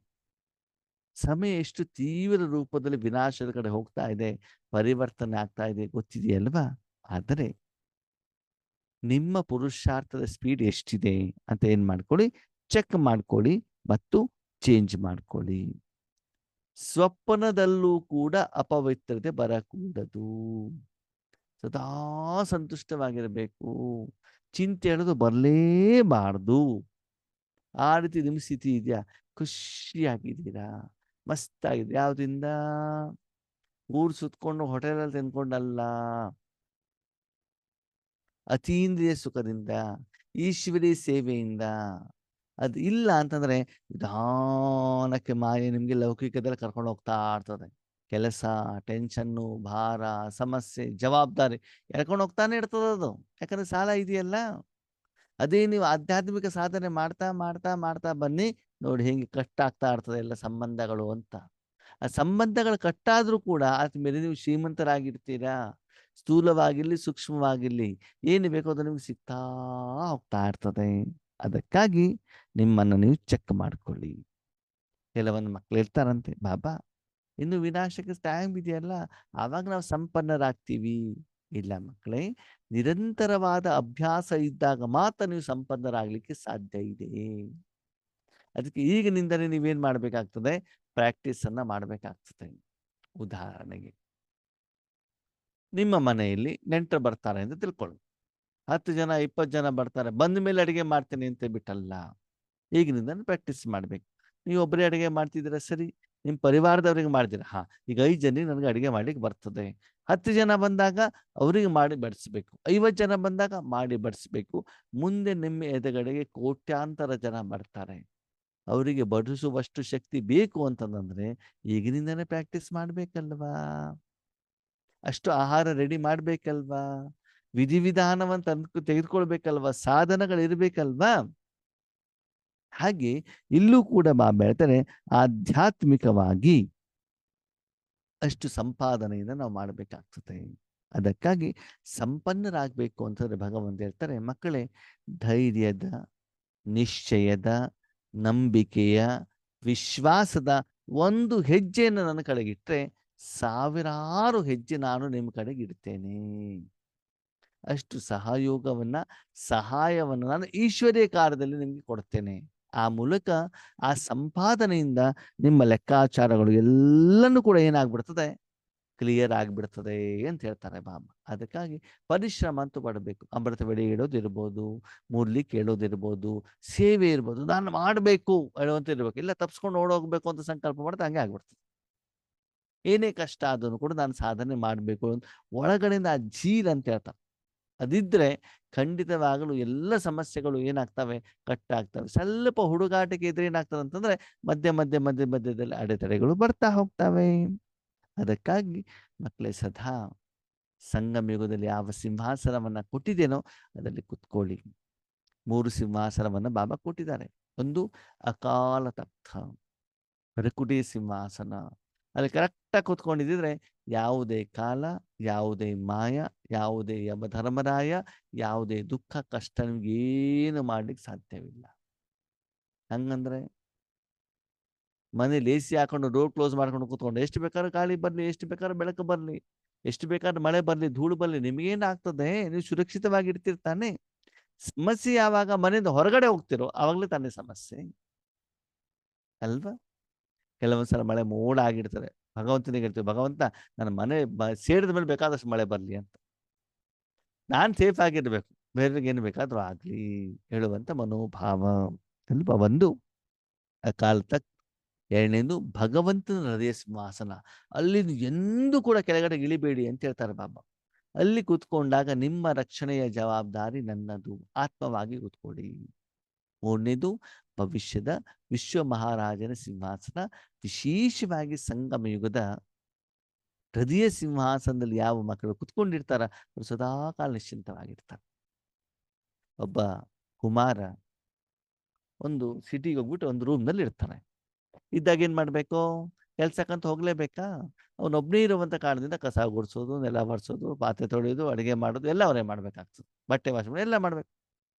ಸಮಯ ಎಷ್ಟು ತೀವ್ರ ರೂಪದಲ್ಲಿ ವಿನಾಶದ ಕಡೆ ಹೋಗ್ತಾ ಇದೆ, ಪರಿವರ್ತನೆ ಆಗ್ತಾ ಇದೆ ಗೊತ್ತಿದೆಯಲ್ವಾ? ಆದರೆ ನಿಮ್ಮ ಪುರುಷಾರ್ಥದ ಸ್ಪೀಡ್ ಎಷ್ಟಿದೆ ಅಂತ ಏನ್ ಮಾಡ್ಕೊಳ್ಳಿ, ಚೆಕ್ ಮಾಡ್ಕೊಳ್ಳಿ ಮತ್ತು ಚೇಂಜ್ ಮಾಡ್ಕೊಳ್ಳಿ. ಸ್ವಪ್ನದಲ್ಲೂ ಕೂಡ ಅಪವಿತ್ರತೆ ಬರಕೂಡದು. ಸದಾ ಸಂತುಷ್ಟವಾಗಿರಬೇಕು. ಚಿಂತೆ ಹೇಳೋದು ಬರಲೇಬಾರ್ದು. ಆ ರೀತಿ ನಿಮ್ಮ ಸ್ಥಿತಿ ಇದೆಯಾ? ಖುಷಿಯಾಗಿದ್ದೀರಾ? ಮಸ್ತಾಗಿದೆ. ಯಾವ್ದಿಂದ? ಊರು ಸುತ್ಕೊಂಡು ಹೋಟೆಲಲ್ಲಿ ತಿನ್ಕೊಂಡಲ್ಲ, ಅತೀಂದ್ರಿಯ ಸುಖದಿಂದ, ಈಶ್ವರಿ ಸೇವೆಯಿಂದ. ಅದು ಇಲ್ಲ ಅಂತಂದ್ರೆ ನಿಧಾನಕ್ಕೆ ಮಾಯೆ ನಿಮ್ಗೆ ಲೌಕಿಕದಲ್ಲಿ ಕರ್ಕೊಂಡು ಹೋಗ್ತಾ ಇರ್ತದೆ. ಕೆಲಸ, ಟೆನ್ಷನ್ನು, ಭಾರ, ಸಮಸ್ಯೆ, ಜವಾಬ್ದಾರಿ ಎಳ್ಕೊಂಡು ಹೋಗ್ತಾನೆ ಇರ್ತದೆ ಅದು. ಯಾಕಂದ್ರೆ ಸಾಲ ಇದೆಯಲ್ಲ. ಅದೇ ನೀವು ಆಧ್ಯಾತ್ಮಿಕ ಸಾಧನೆ ಮಾಡ್ತಾ ಮಾಡ್ತಾ ಮಾಡ್ತಾ ಬನ್ನಿ, ನೋಡಿ ಹೇಗೆ ಕಷ್ಟ ಆಗ್ತಾ ಇರ್ತದೆ ಎಲ್ಲ ಸಂಬಂಧಗಳು ಅಂತ. ಆ ಸಂಬಂಧಗಳು ಕಟ್ಟಾದ್ರೂ ಕೂಡ ಆದ್ಮೇಲೆ ನೀವು ಶ್ರೀಮಂತರಾಗಿರ್ತೀರಾ. ಸ್ಥೂಲವಾಗಿರ್ಲಿ, ಸೂಕ್ಷ್ಮವಾಗಿರ್ಲಿ, ಏನು ಬೇಕೋ ಅದು ನಿಮ್ಗೆ ಸಿಗ್ತಾ ಹೋಗ್ತಾ ಇರ್ತದೆ. ಅದಕ್ಕಾಗಿ ನಿಮ್ಮನ್ನು ನೀವು ಚೆಕ್ ಮಾಡ್ಕೊಳ್ಳಿ. ಕೆಲವೊಂದು ಮಕ್ಳು ಇರ್ತಾರಂತೆ, ಬಾಬಾ ಇನ್ನು ವಿನಾಶಕ್ಕೆ ಟೈಮ್ ಇದೆಯಲ್ಲ, ಆವಾಗ ನಾವು ಸಂಪನ್ನರಾಗ್ತೀವಿ. ಇಲ್ಲ ಮಕ್ಕಳೇ, ನಿರಂತರವಾದ ಅಭ್ಯಾಸ ಇದ್ದಾಗ ಮಾತ್ರ ನೀವು ಸಂಪನ್ನರಾಗ್ಲಿಕ್ಕೆ ಸಾಧ್ಯ ಇದೆ. ಅದಕ್ಕೆ ಈಗಿನಿಂದಲೇ ನೀವೇನ್ ಮಾಡ್ಬೇಕಾಗ್ತದೆ? ಪ್ರಾಕ್ಟೀಸ್ ಅನ್ನ ಮಾಡ್ಬೇಕಾಗ್ತದೆ. ಉದಾಹರಣೆಗೆ, ನಿಮ್ಮ ಮನೆಯಲ್ಲಿ ನೆಂಟರು ಬರ್ತಾರೆ ಅಂತ ತಿಳ್ಕೊಳ್ಳಿ. 10 ಜನ 20 ಜನ ಬರ್ತಾರೆ, ಬಂದ ಮೇಲೆ ಅಡಿಗೆ ಮಾಡ್ತೀನಿ ಅಂತ ಬಿಟ್ಟಲ್ಲ. ಈಗಿನಿಂದ ಪ್ರಾಕ್ಟೀಸ್ ಮಾಡ್ಬೇಕು. ನೀವು ಒಬ್ಬರೇ ಅಡಿಗೆ ಮಾಡ್ತಿದ್ದೀರಾ ಸರಿ, ನಿಮ್ಮ ಪರಿವಾರದವರಿಗೆ ಮಾಡಿದಿರ, ಹಾ ಈಗ 5 ಜನ ನನಗೆ ಅಡಿಗೆ ಮಾಡ್ಲಿಕ್ಕೆ ಬರ್ತದೆ. 10 ಜನ ಬಂದಾಗ ಅವರಿಗೆ ಮಾಡಿ ಬಡಿಸ್ಬೇಕು. 50 ಜನ ಬಂದಾಗ ಮಾಡಿ ಬಡಿಸ್ಬೇಕು. ಮುಂದೆ ನಿಮ್ಮ ಎದುರುಗಡೆಗೆ ಕೋಟ್ಯಾಂತರ ಜನ ಬರ್ತಾರೆ. ಅವರಿಗೆ ಬಡಿಸುವಷ್ಟು ಶಕ್ತಿ ಬೇಕು ಅಂತಂದ್ರೆ ಈಗಿನಿಂದನೇ ಪ್ರಾಕ್ಟೀಸ್ ಮಾಡ್ಬೇಕಲ್ವಾ? ಅಷ್ಟು ಆಹಾರ ರೆಡಿ ಮಾಡ್ಬೇಕಲ್ವಾ? ವಿಧಿವಿಧಾನವಂತ ತೆಗೆದುಕೊಳ್ಬೇಕಲ್ವಾ? ಸಾಧನಗಳಿರ್ಬೇಕಲ್ವಾ? ಹಾಗೆ ಇಲ್ಲೂ ಕೂಡ ಬಾಬಾ ಹೇಳ್ತಾರೆ, ಆಧ್ಯಾತ್ಮಿಕವಾಗಿ ಅಷ್ಟು ಸಂಪಾದನೆಯಿಂದ ನಾವು ಮಾಡಬೇಕಾಗ್ತದೆ. ಅದಕ್ಕಾಗಿ ಸಂಪನ್ನರಾಗಬೇಕು ಅಂತಂದ್ರೆ ಭಗವಂತ ಹೇಳ್ತಾರೆ, ಮಕ್ಕಳೇ ಧೈರ್ಯದ, ನಿಶ್ಚಯದ, ನಂಬಿಕೆಯ, ವಿಶ್ವಾಸದ ಒಂದು ಹೆಜ್ಜೆಯನ್ನು ನನ್ನ ಕಡೆಗಿಟ್ರೆ ಸಾವಿರಾರು ಹೆಜ್ಜೆ ನಾನು ನಿಮ್ಮ ಕಡೆಗೆ ಇಡ್ತೇನೆ. ಅಷ್ಟು ಸಹಯೋಗವನ್ನ, ಸಹಾಯವನ್ನು ನಾನು ಈಶ್ವರೀಯ ಕಾರ್ಯದಲ್ಲಿ ನಿಮಗೆ ಕೊಡ್ತೇನೆ. ಆ ಮೂಲಕ ಆ ಸಂಪಾದನೆಯಿಂದ ನಿಮ್ಮ ಲೆಕ್ಕಾಚಾರಗಳು ಎಲ್ಲನೂ ಕೂಡ ಏನಾಗ್ಬಿಡ್ತದೆ? ಕ್ಲಿಯರ್ ಆಗಿಬಿಡ್ತದೆ ಅಂತ ಹೇಳ್ತಾರೆ ಬಾಬಾ. ಅದಕ್ಕಾಗಿ ಪರಿಶ್ರಮ ಅಂತೂ ಪಡಬೇಕು. ಅಮೃತ ಬೆಳೆ ಇಡೋದಿರ್ಬೋದು, ಮೂರ್ಲಿಕ್ಕೆ ಹೇಳೋದಿರ್ಬೋದು, ಸೇವೆ ಇರ್ಬೋದು, ನಾನು ಮಾಡಬೇಕು ಹೇಳುವಂತ ಇರ್ಬೇಕು. ಇಲ್ಲ ತಪ್ಸ್ಕೊಂಡು ಓಡೋಗ್ಬೇಕು ಅಂತ ಸಂಕಲ್ಪ ಮಾಡಿದ್ರೆ ಹಂಗೆ ಆಗ್ಬಿಡ್ತದೆ. ಏನೇ ಕಷ್ಟ ಆದ್ರೂ ಕೂಡ ನಾನು ಸಾಧನೆ ಮಾಡಬೇಕು ಅಂತ ಒಳಗಡೆಯಿಂದ ಆ ಜೀಲ್ ಅಂತ ಹೇಳ್ತಾರೆ. ಅದಿದ್ರೆ ಖಂಡಿತವಾಗಲೂ ಎಲ್ಲ ಸಮಸ್ಯೆಗಳು ಏನಾಗ್ತವೆ? ಕಟ್ಟಾಗ್ತವೆ. ಸ್ವಲ್ಪ ಹುಡುಗಾಟಿಕೆ ಇದ್ರೆ ಏನಾಗ್ತದೆ ಅಂತಂದ್ರೆ ಮಧ್ಯದಲ್ಲಿ ಅಡೆತಡೆಗಳು ಬರ್ತಾ ಹೋಗ್ತವೆ. ಅದಕ್ಕಾಗಿ ಮಕ್ಕಳೇ ಸದಾ ಸಂಗಮ ಯುಗದಲ್ಲಿ ಯಾವ ಸಿಂಹಾಸನವನ್ನ ಕೊಟ್ಟಿದ್ದೇನೋ ಅದರಲ್ಲಿ ಕುತ್ಕೊಳ್ಳಿ. 3 ಸಿಂಹಾಸನವನ್ನ ಬಾಬಾ ಕೊಟ್ಟಿದ್ದಾರೆ. ಒಂದು ಅಕಾಲ ತಖ್ತ, ಪರಕುಟಿ ಸಿಂಹಾಸನ. ಅಲ್ಲಿ ಕರೆಕ್ಟಾಗಿ ಕೂತ್ಕೊಂಡಿದ್ದಿದ್ರೆ ಯಾವುದೇ ಕಾಲ, ಯಾವುದೇ ಮಾಯ, ಯಾವುದೇ ಯಮಧರ್ಮರಾಯ, ಯಾವುದೇ ದುಃಖ ಕಷ್ಟ ನಿಮ್ಗೇನು ಮಾಡ್ಲಿಕ್ಕೆ ಸಾಧ್ಯವಿಲ್ಲ. ಹಂಗಂದ್ರೆ ಮನೇಲಿ ಎಸಿ ಹಾಕೊಂಡು ಡೋರ್ ಕ್ಲೋಸ್ ಮಾಡ್ಕೊಂಡು ಕೂತ್ಕೊಂಡು ಎಷ್ಟು ಬೇಕಾದ್ರೂ ಗಾಳಿ ಬರ್ಲಿ, ಎಷ್ಟು ಬೇಕಾದ್ರೂ ಬೆಳಕು ಬರ್ಲಿ, ಎಷ್ಟು ಬೇಕಾದ್ರೂ ಮಳೆ ಬರ್ಲಿ, ಧೂಳು ಬರ್ಲಿ, ನಿಮಗೇನಾಗ್ತದೆ? ನೀವು ಸುರಕ್ಷಿತವಾಗಿ ಇರ್ತಿರ್ತಾನೆ. ಸಮಸ್ಯೆ ಯಾವಾಗ ಮನೆಯಿಂದ ಹೊರಗಡೆ ಹೋಗ್ತಿರೋ ಆವಾಗಲೇ ತಾನೇ ಸಮಸ್ಯೆ ಅಲ್ವಾ? ಕೆಲವೊಂದ್ಸಲ ಮಳೆ ಮೋಡ ಆಗಿರ್ತದೆ. ಭಗವಂತನಿಗೆ ಹೇಳ್ತೀವಿ, ಭಗವಂತ ನನ್ನ ಮನೆ ಸೇರಿದ ಮೇಲೆ ಬೇಕಾದಷ್ಟು ಮಳೆ ಬರ್ಲಿ ಅಂತ. ನಾನ್ ಸೇಫ್ ಆಗಿರ್ಬೇಕು, ಬೇರೆಯವ್ರಿಗೆ ಏನು ಬೇಕಾದ್ರೂ ಆಗ್ಲಿ ಹೇಳುವಂತ ಮನೋಭಾವ ಅಲ್ವಾ? ಒಂದು ಅಕಾಲ ತಕ್, ಎರಡನೇದು ಭಗವಂತನ ಹೃದಯ ಸಿಂಹಾಸನ. ಅಲ್ಲಿ ಎಂದೂ ಕೂಡ ಕೆಳಗಡೆ ಇಳಿಬೇಡಿ ಅಂತ ಹೇಳ್ತಾರೆ ಬಾಬಾ. ಅಲ್ಲಿ ಕೂತ್ಕೊಂಡಾಗ ನಿಮ್ಮ ರಕ್ಷಣೆಯ ಜವಾಬ್ದಾರಿ ನನ್ನದು, ಆತ್ಮವಾಗಿ ಕೂತ್ಕೊಳ್ಳಿ. ಮೂರನೇದು ಭವಿಷ್ಯದ ವಿಶ್ವ ಮಹಾರಾಜನ ಸಿಂಹಾಸನ, ವಿಶೇಷವಾಗಿ ಸಂಗಮ ಯುಗದ ಹೃದಯ ಸಿಂಹಾಸನದಲ್ಲಿ ಯಾವ ಮಕ್ಕಳು ಕುತ್ಕೊಂಡಿರ್ತಾರ ಅವ್ರು ಸದಾಕಾಲ ನಿಶ್ಚಿಂತವಾಗಿರ್ತಾರೆ. ಒಬ್ಬ ಕುಮಾರ ಒಂದು ಸಿಟಿಗೆ ಹೋಗ್ಬಿಟ್ಟು ಒಂದು ರೂಮ್ನಲ್ಲಿ ಇರ್ತಾನೆ. ಇದ್ದಾಗ ಏನು ಮಾಡಬೇಕು? ಕೆಲ್ಸಕ್ಕಂತ ಹೋಗಲೇಬೇಕಾ? ಅವನೊಬ್ಬನೇ ಇರುವಂಥ ಕಾರಣದಿಂದ ಕಸ ಗುಡಿಸೋದು, ನೆಲ ಒರೆಸೋದು, ಪಾತ್ರೆ ತೊಳೆಯೋದು, ಅಡುಗೆ ಮಾಡೋದು ಎಲ್ಲ ಅವರೇ ಮಾಡಬೇಕಾಗ್ತದೆ. ಬಟ್ಟೆ ವಾಶ್ ಮಾಡೋದು ಎಲ್ಲ ಮಾಡಬೇಕು.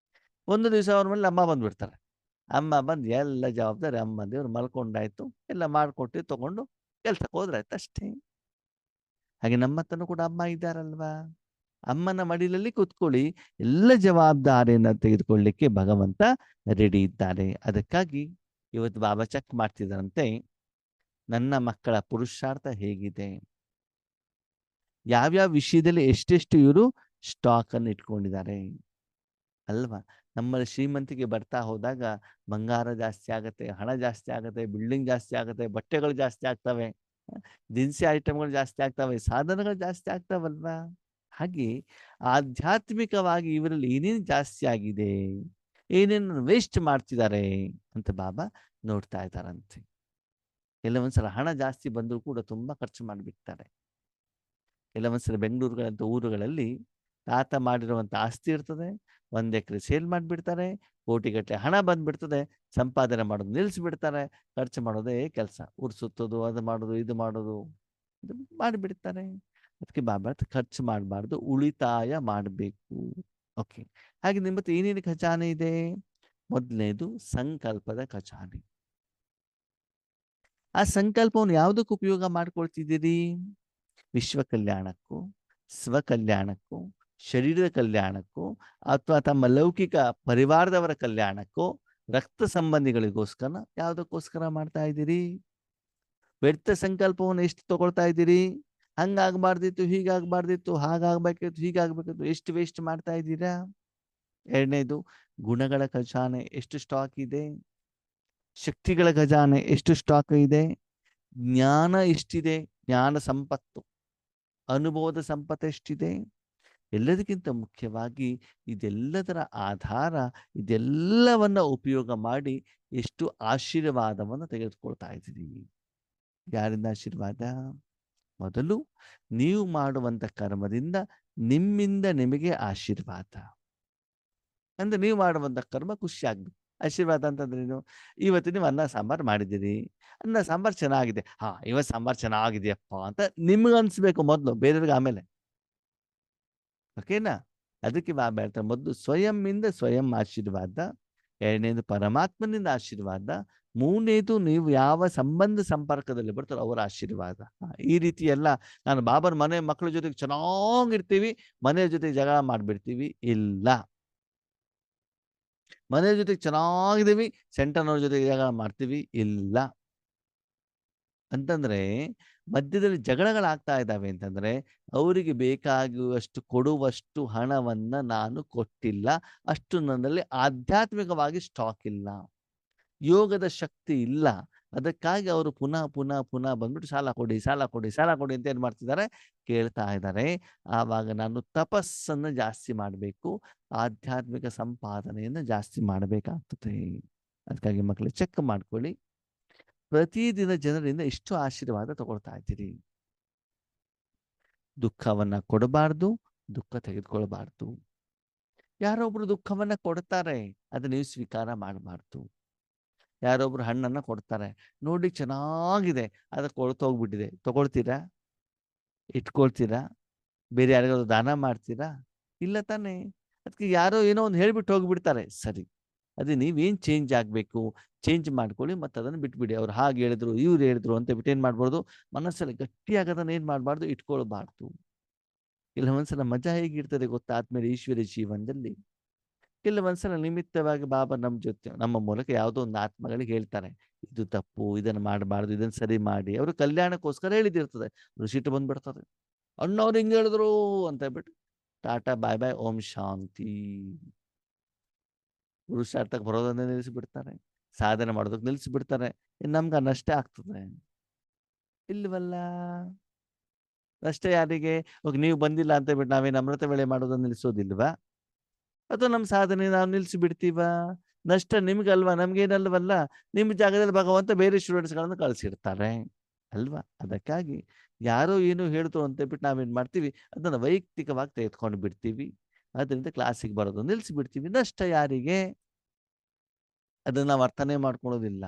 ಒಂದು ದಿವಸ ಅವ್ರ ಮೇಲೆ ಅಮ್ಮ ಬಂದುಬಿಡ್ತಾರೆ. ಅಮ್ಮ ಬಂದು ಎಲ್ಲ ಜವಾಬ್ದಾರಿ ಅಮ್ಮಂದು. ಇವ್ರು ಮಲ್ಕೊಂಡಾಯ್ತು, ಎಲ್ಲ ಮಾಡಿಕೊಟ್ಟು ತೊಗೊಂಡು ಕೆಲ್ಸಕ್ಕೆ ಹೋದ್ರಾಯ್ತು ಅಷ್ಟೇ. ಹಾಗೆ ನಮ್ಮ ಹತ್ರನೂ ಕೂಡ ಅಮ್ಮ ಇದ್ದಾರಲ್ವಾ? ಅಮ್ಮನ ಮಡಿಲಲ್ಲಿ ಕೂತ್ಕೊಳ್ಳಿ, ಎಲ್ಲ ಜವಾಬ್ದಾರಿಯನ್ನು ತೆಗೆದುಕೊಳ್ಳಿಕ್ಕೆ ಭಗವಂತ ರೆಡಿ ಇದ್ದಾರೆ. ಅದಕ್ಕಾಗಿ ಇವತ್ತು ಬಾಬಾ ಚೆಕ್ ಮಾಡ್ತಿದ್ದಾರಂತೆ, ನನ್ನ ಮಕ್ಕಳ ಪುರುಷಾರ್ಥ ಹೇಗಿದೆ, ಯಾವ್ಯಾವ ವಿಷಯದಲ್ಲಿ ಎಷ್ಟೆಷ್ಟು ಇವರು ಸ್ಟಾಕನ್ನು ಇಟ್ಕೊಂಡಿದ್ದಾರೆ ಅಲ್ವಾ? ನಮ್ಮಲ್ಲಿ ಶ್ರೀಮಂತಿಗೆ ಬರ್ತಾ ಹೋದಾಗ ಬಂಗಾರ ಜಾಸ್ತಿ ಆಗುತ್ತೆ, ಹಣ ಜಾಸ್ತಿ ಆಗುತ್ತೆ, ಬಿಲ್ಡಿಂಗ್ ಜಾಸ್ತಿ ಆಗುತ್ತೆ, ಬಟ್ಟೆಗಳು ಜಾಸ್ತಿ ಆಗ್ತವೆ, ದಿನಸಿ ಐಟಮ್ಗಳು ಜಾಸ್ತಿ ಆಗ್ತವೆ, ಸಾಧನಗಳು ಜಾಸ್ತಿ ಆಗ್ತಾವಲ್ವಾ? ಹಾಗೆ ಆಧ್ಯಾತ್ಮಿಕವಾಗಿ ಇವರಲ್ಲಿ ಏನೇನು ಜಾಸ್ತಿ ಆಗಿದೆ, ಏನೇನು ವೇಸ್ಟ್ ಮಾಡ್ತಿದ್ದಾರೆ ಅಂತ ಬಾಬಾ ನೋಡ್ತಾ ಇದ್ದಾರಂತೆ. ಕೆಲವೊಂದ್ಸಲ ಹಣ ಜಾಸ್ತಿ ಬಂದರೂ ಕೂಡ ತುಂಬಾ ಖರ್ಚು ಮಾಡಿಬಿಡ್ತಾರೆ. ಕೆಲವೊಂದ್ಸಲ ಬೆಂಗಳೂರುಗಳಂತ ಊರುಗಳಲ್ಲಿ ತಾತ ಮಾಡಿರುವಂಥ ಆಸ್ತಿ ಇರ್ತದೆ, 1 ಎಕರೆ ಸೇಲ್ ಮಾಡಿಬಿಡ್ತಾರೆ, ಕೋಟಿಗಟ್ಟಲೆ ಹಣ ಬಂದ್ಬಿಡ್ತದೆ, ಸಂಪಾದನೆ ಮಾಡೋದು ನಿಲ್ಲಿಸ್ಬಿಡ್ತಾರೆ, ಖರ್ಚು ಮಾಡೋದೇ ಕೆಲಸ, ಊರು ಸುತ್ತೋದು, ಅದು ಮಾಡೋದು, ಇದು ಮಾಡೋದು, ಇದು ಮಾಡಿಬಿಡ್ತಾರೆ. ಅದಕ್ಕೆ ಬಾಬಾ ಖರ್ಚು ಮಾಡಬಾರ್ದು, ಉಳಿತಾಯ ಮಾಡಬೇಕು. ಓಕೆ, ಹಾಗೆ ನಿಮ್ಮ ಹತ್ರ ಏನೇನು ಖಜಾನೆ ಇದೆ? ಮೊದಲನೇದು ಸಂಕಲ್ಪದ ಖಜಾನೆ. ಆ ಸಂಕಲ್ಪವನ್ನು ಯಾವುದಕ್ಕೆ ಉಪಯೋಗ ಮಾಡ್ಕೊಳ್ತಿದ್ದೀರಿ? ವಿಶ್ವ ಕಲ್ಯಾಣಕ್ಕೂ, ಸ್ವಕಲ್ಯಾಣಕ್ಕೂ, ಶರೀರದ ಕಲ್ಯಾಣಕ್ಕೂ, ಅಥವಾ ತಮ್ಮ ಲೌಕಿಕ ಪರಿವಾರದವರ ಕಲ್ಯಾಣಕ್ಕೂ, ರಕ್ತ ಸಂಬಂಧಿಗಳಿಗೋಸ್ಕರ ಯಾವುದಕ್ಕೋಸ್ಕರ ಮಾಡ್ತಾ ಇದ್ದೀರಿ? ವ್ಯರ್ಥ ಸಂಕಲ್ಪವನ್ನು ಎಷ್ಟು ತಗೊಳ್ತಾ ಇದ್ದೀರಿ? ಹಂಗಾಗಬಾರ್ದಿತ್ತು, ಹೀಗಾಗಬಾರ್ದಿತ್ತು, ಹಾಗಾಗಬೇಕಿತ್ತು, ಹೀಗಾಗಬೇಕಿತ್ತು, ಎಷ್ಟು ವೇಸ್ಟ್ ಮಾಡ್ತಾ ಇದ್ದೀರಾ? ಎರಡನೇದು ಗುಣಗಳ ಖಜಾನೆ ಎಷ್ಟು ಸ್ಟಾಕ್ ಇದೆ? ಶಕ್ತಿಗಳ ಖಜಾನೆ ಎಷ್ಟು ಸ್ಟಾಕ್ ಇದೆ? ಜ್ಞಾನ ಎಷ್ಟಿದೆ? ಜ್ಞಾನ ಸಂಪತ್ತು, ಅನುಭವದ ಸಂಪತ್ತು ಎಷ್ಟಿದೆ? ಎಲ್ಲದಕ್ಕಿಂತ ಮುಖ್ಯವಾಗಿ ಇದೆಲ್ಲದರ ಆಧಾರ, ಇದೆಲ್ಲವನ್ನ ಉಪಯೋಗ ಮಾಡಿ ಎಷ್ಟು ಆಶೀರ್ವಾದವನ್ನು ತೆಗೆದುಕೊಳ್ತಾ ಇದ್ದೀರಿ? ಯಾರಿಂದ ಆಶೀರ್ವಾದ? ಮೊದಲು ನೀವು ಮಾಡುವಂಥ ಕರ್ಮದಿಂದ ನಿಮ್ಮಿಂದ ನಿಮಗೆ ಆಶೀರ್ವಾದ. ಅಂದ್ರೆ ನೀವು ಮಾಡುವಂಥ ಕರ್ಮ ಖುಷಿ ಆಗ್ಬೇಕು. ಆಶೀರ್ವಾದ ಅಂತಂದ್ರೇನು? ಇವತ್ತು ನೀವು ಅನ್ನ ಸಾಂಬಾರು ಮಾಡಿದ್ದೀರಿ, ಅನ್ನ ಸಾಂಬಾರು ಚೆನ್ನಾಗಿದೆ, ಇವತ್ತು ಸಾಂಬಾರು ಚೆನ್ನಾಗಿದೆಯಪ್ಪ ಅಂತ ನಿಮ್ಗೆ ಅನ್ಸ್ಬೇಕು ಮೊದಲು, ಬೇರೆಯವ್ರಿಗೆ ಆಮೇಲೆ. ಓಕೆನಾ? ಅದಕ್ಕೆ ಬಾಬಾ ಹೇಳ್ತಾರೆ, ಮೊದಲು ಸ್ವಯಂನಿಂದ ಸ್ವಯಂ ಆಶೀರ್ವಾದ, ಎರಡನೇದು ಪರಮಾತ್ಮನಿಂದ ಆಶೀರ್ವಾದ, ಮೂರನೇದು ನೀವು ಯಾವ ಸಂಬಂಧ ಸಂಪರ್ಕದಲ್ಲಿ ಬರ್ತಾರೋ ಅವರ ಆಶೀರ್ವಾದ. ಈ ರೀತಿ ಎಲ್ಲ ನಾನು ಬಾಬನ ಮನೆ ಮಕ್ಕಳ ಜೊತೆಗೆ ಚೆನ್ನಾಗಿರ್ತೀವಿ, ಮನೆಯ ಜೊತೆಗೆ ಜಗಳ ಮಾಡಿಬಿಡ್ತೀವಿ, ಇಲ್ಲ. ಮನೆಯ ಜೊತೆಗೆ ಚೆನ್ನಾಗಿದ್ದೀವಿ, ಸೆಂಟರ್ನವ್ರ ಜೊತೆಗೆ ಜಗಳ ಮಾಡ್ತೀವಿ, ಇಲ್ಲ. ಅಂತಂದ್ರೆ ಮಧ್ಯದಲ್ಲಿ ಜಗಳಗಳಾಗ್ತಾ ಇದ್ದಾವೆ ಅಂತಂದ್ರೆ ಅವರಿಗೆ ಬೇಕಾಗುವಷ್ಟು ಕೊಡುವಷ್ಟು ಹಣವನ್ನ ನಾನು ಕೊಟ್ಟಿಲ್ಲ, ಅಷ್ಟು ನನ್ನಲ್ಲಿ ಆಧ್ಯಾತ್ಮಿಕವಾಗಿ ಸ್ಟಾಕ್ ಇಲ್ಲ, ಯೋಗದ ಶಕ್ತಿ ಇಲ್ಲ. ಅದಕ್ಕಾಗಿ ಅವರು ಪುನಃ ಪುನಃ ಪುನಃ ಬಂದ್ಬಿಟ್ಟು ಸಾಲ ಕೊಡಿ, ಸಾಲ ಕೊಡಿ, ಸಾಲ ಕೊಡಿ ಅಂತ ಏನು ಮಾಡ್ತಿದ್ದಾರೆ? ಕೇಳ್ತಾ ಇದ್ದಾರೆ. ಆವಾಗ ನಾನು ತಪಸ್ಸನ್ನು ಜಾಸ್ತಿ ಮಾಡಬೇಕು, ಆಧ್ಯಾತ್ಮಿಕ ಸಂಪಾದನೆಯನ್ನು ಜಾಸ್ತಿ ಮಾಡಬೇಕಾಗ್ತದೆ. ಅದಕ್ಕಾಗಿ ಮಕ್ಕಳು ಚೆಕ್ ಮಾಡ್ಕೊಳ್ಳಿ, ಪ್ರತಿದಿನ ಜನರಿಂದ ಎಷ್ಟು ಆಶೀರ್ವಾದ ತಗೊಳ್ತಾ ಇದ್ದೀರಿ. ದುಃಖವನ್ನ ಕೊಡಬಾರ್ದು, ದುಃಖ ತೆಗೆದುಕೊಳ್ಬಾರ್ದು. ಯಾರೊಬ್ರು ದುಃಖವನ್ನ ಕೊಡ್ತಾರೆ, ಅದನ್ನ ನೀವು ಸ್ವೀಕಾರ ಮಾಡಬಾರ್ದು. ಯಾರೊಬ್ರು ಹಣ್ಣನ್ನ ಕೊಡ್ತಾರೆ, ನೋಡಿ ಚೆನ್ನಾಗಿದೆ, ಅದು ಕೊಳ್ತೋಗ್ಬಿಟ್ಟಿದೆ, ತಗೊಳ್ತೀರಾ? ಇಟ್ಕೊಳ್ತೀರಾ? ಬೇರೆ ಯಾರಿಗಾದ್ರು ದಾನ ಮಾಡ್ತೀರಾ? ಇಲ್ಲ ತಾನೇ? ಅದಕ್ಕೆ ಯಾರೋ ಏನೋ ಒಂದು ಹೇಳ್ಬಿಟ್ಟು ಹೋಗ್ಬಿಡ್ತಾರೆ, ಸರಿ. ಅದೇ ನೀವೇನು ಚೇಂಜ್ ಆಗಬೇಕು, ಚೇಂಜ್ ಮಾಡ್ಕೊಳ್ಳಿ, ಮತ್ತು ಅದನ್ನು ಬಿಟ್ಬಿಡಿ. ಅವ್ರು ಹಾಗೆ ಹೇಳಿದ್ರು, ಇವ್ರು ಹೇಳಿದ್ರು ಅಂತ ಬಿಟ್ಟು ಏನು ಮಾಡ್ಬಾರ್ದು? ಮನಸ್ಸಲ್ಲಿ ಗಟ್ಟಿಯಾಗೋದನ್ನ ಏನು ಮಾಡಬಾರ್ದು? ಇಟ್ಕೊಳ್ಬಾರ್ದು. ಕೆಲವೊಂದ್ಸಲ ಮಜಾ ಹೇಗಿರ್ತದೆ ಗೊತ್ತಾ ಆದ್ಮೇಲೆ ಈಶ್ವರಿ ಜೀವನದಲ್ಲಿ? ಕೆಲವೊಂದ್ಸಲ ನಿಮಿತ್ತವಾಗಿ ಬಾಬಾ ನಮ್ಮ ಜೊತೆ ನಮ್ಮ ಮೂಲಕ ಯಾವುದೋ ಒಂದು ಆತ್ಮಗಳಿಗೆ ಹೇಳ್ತಾರೆ, ಇದು ತಪ್ಪು, ಇದನ್ನು ಮಾಡಬಾರ್ದು, ಇದನ್ನು ಸರಿ ಮಾಡಿ. ಅವರು ಕಲ್ಯಾಣಕ್ಕೋಸ್ಕರ ಹೇಳಿದಿರ್ತದೆ, ಸಿಟ್ಟು ಬಂದ್ಬಿಡ್ತದೆ. ಅಣ್ಣವ್ರು ಹಿಂಗೆ ಹೇಳಿದ್ರು ಅಂತ ಹೇಳ್ಬಿಟ್ಟು ಟಾಟಾ ಬಾಯ್ ಬಾಯ್, ಓಂ ಶಾಂತಿ. ಪುರುಷಾರ್ಥಕ್ಕೆ ಬರೋದನ್ನೇ ನಿಲ್ಲಿಸಿಬಿಡ್ತಾರೆ, ಸಾಧನೆ ಮಾಡೋದಕ್ಕೆ ನಿಲ್ಲಿಸಿಬಿಡ್ತಾರೆ. ನಮ್ಗೆ ನಷ್ಟ ಆಗ್ತದೆ ಇಲ್ವಲ್ಲ? ನಷ್ಟ ಯಾರಿಗೆ? ನೀವು ಬಂದಿಲ್ಲ ಅಂತ ಬಿಟ್ಟು ನಾವೇನು ಅಮೃತ ವೇಳೆ ಮಾಡೋದನ್ನು ನಿಲ್ಲಿಸೋದಿಲ್ವಾ? ಅಥವಾ ನಮ್ಮ ಸಾಧನೆ ನಾವು ನಿಲ್ಲಿಸಿಬಿಡ್ತೀವ? ನಷ್ಟ ನಿಮ್ಗಲ್ವಾ, ನಮ್ಗೇನಲ್ವಲ್ಲ. ನಿಮ್ಮ ಜಾಗದಲ್ಲಿ ಭಗವಂತ ಬೇರೆ ಸ್ಟೂಡೆಂಟ್ಸ್ಗಳನ್ನು ಕಳಿಸಿರ್ತಾರೆ. ಅಲ್ವಾ? ಅದಕ್ಕಾಗಿ ಯಾರೋ ಏನೋ ಹೇಳಿದ್ರು ಅಂತ ಹೇಳ್ಬಿಟ್ಟು ನಾವೇನ್ ಮಾಡ್ತೀವಿ, ಅದನ್ನ ವೈಯಕ್ತಿಕವಾಗಿ ತೆಗೆದುಕೊಂಡು ಬಿಡ್ತೀವಿ. ಅದರಿಂದ ಕ್ಲಾಸಿಗೆ ಬರೋದು ನಿಲ್ಲಿಸಿಬಿಡ್ತೀವಿ. ನಷ್ಟ ಯಾರಿಗೆ? ಅದನ್ನ ನಾವು ಅರ್ಥನೇ ಮಾಡ್ಕೊಳ್ಳೋದಿಲ್ಲ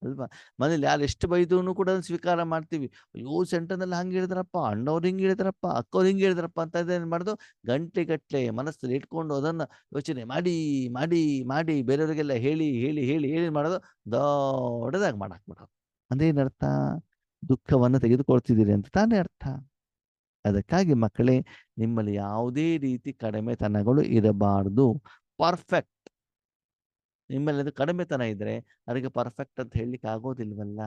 ಅಲ್ವಾ? ಮನೇಲಿ ಯಾರು ಎಷ್ಟು ಬೈದ್ರೂ ಕೂಡ ಅದನ್ನ ಸ್ವೀಕಾರ ಮಾಡ್ತೀವಿ. ಅಯ್ಯೋ ಸೆಂಟರ್‌ನಲ್ಲಿ ಹಂಗೆ ಹೇಳಿದ್ರಪ್ಪ, ಅಣ್ಣವ್ರು ಹಿಂಗೆ ಹೇಳಿದ್ರಪ್ಪ, ಅಕ್ಕವ್ರು ಹಿಂಗೆ ಹೇಳಿದ್ರಪ್ಪ ಅಂತ ಏನ್ ಮಾಡೋದು, ಗಂಟೆಗಟ್ಟಲೆ ಮನಸ್ಸಲ್ಲಿ ಇಟ್ಕೊಂಡು ಅದನ್ನ ಯೋಚನೆ ಮಾಡಿ, ಮಾಡಿ, ಮಾಡಿ ಬೇರೆಯವರಿಗೆಲ್ಲ ಹೇಳಿ, ಹೇಳಿ, ಹೇಳಿ, ಹೇಳಿ ಮಾಡೋದು ದೊಡ್ಡದಾಗಿ ಮಾಡಾಕ್ಬಿಡೋದು. ಅದೇನರ್ಥ? ದುಃಖವನ್ನು ತೆಗೆದುಕೊಳ್ತಿದ್ದೀರಿ ಅಂತ ತಾನೇ ಅರ್ಥ. ಅದಕ್ಕಾಗಿ ಮಕ್ಕಳೇ, ನಿಮ್ಮಲ್ಲಿ ಯಾವುದೇ ರೀತಿ ಕಡಿಮೆತನಗಳು ಇರಬಾರದು. ಪರ್ಫೆಕ್ಟ್. ನಿಮ್ಮಲ್ಲಿ ಅದು ಕಡಿಮೆತನ ಇದ್ರೆ ಅದಕ್ಕೆ ಪರ್ಫೆಕ್ಟ್ ಅಂತ ಹೇಳಲಿಕ್ಕೆ ಆಗೋದಿಲ್ವಲ್ಲ.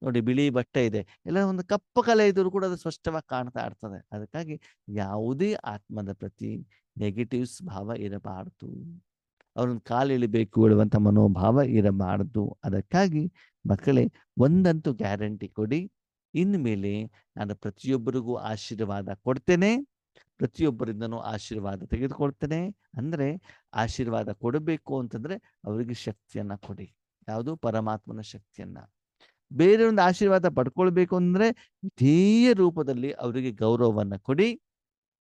ನೋಡಿ, ಬಿಳಿ ಬಟ್ಟೆ ಇದೆ, ಎಲ್ಲ ಒಂದು ಕಪ್ಪು ಕಲೆ ಇದ್ರೂ ಕೂಡ ಅದು ಸ್ಪಷ್ಟವಾಗಿ ಕಾಣ್ತಾ ಇರ್ತದೆ. ಅದಕ್ಕಾಗಿ ಯಾವುದೇ ಆತ್ಮದ ಪ್ರತಿ ನೆಗೆಟಿವ್ಸ್ ಭಾವ ಇರಬಾರದು. ಅವ್ರನ್ನ ಕಾಲು ಇಳಿಬೇಕು ಹೇಳುವಂಥ ಮನೋಭಾವ ಇರಬಾರದು. ಅದಕ್ಕಾಗಿ ಮಕ್ಕಳೇ, ಒಂದಂತೂ ಗ್ಯಾರಂಟಿ ಕೊಡಿ, ಇನ್ಮೇಲೆ ನಾನು ಪ್ರತಿಯೊಬ್ಬರಿಗೂ ಆಶೀರ್ವಾದ ಕೊಡ್ತೇನೆ, ಪ್ರತಿಯೊಬ್ಬರಿಂದನೂ ಆಶೀರ್ವಾದ ತೆಗೆದುಕೊಳ್ತೇನೆ. ಅಂದ್ರೆ ಆಶೀರ್ವಾದ ಕೊಡಬೇಕು ಅಂತಂದ್ರೆ ಅವರಿಗೆ ಶಕ್ತಿಯನ್ನ ಕೊಡಿ. ಯಾವುದು? ಪರಮಾತ್ಮನ ಶಕ್ತಿಯನ್ನ. ಬೇರೆಯೊಂದು ಆಶೀರ್ವಾದ ಪಡ್ಕೊಳ್ಬೇಕು ಅಂದ್ರೆ ವಿಧೇಯ ರೂಪದಲ್ಲಿ ಅವರಿಗೆ ಗೌರವವನ್ನ ಕೊಡಿ,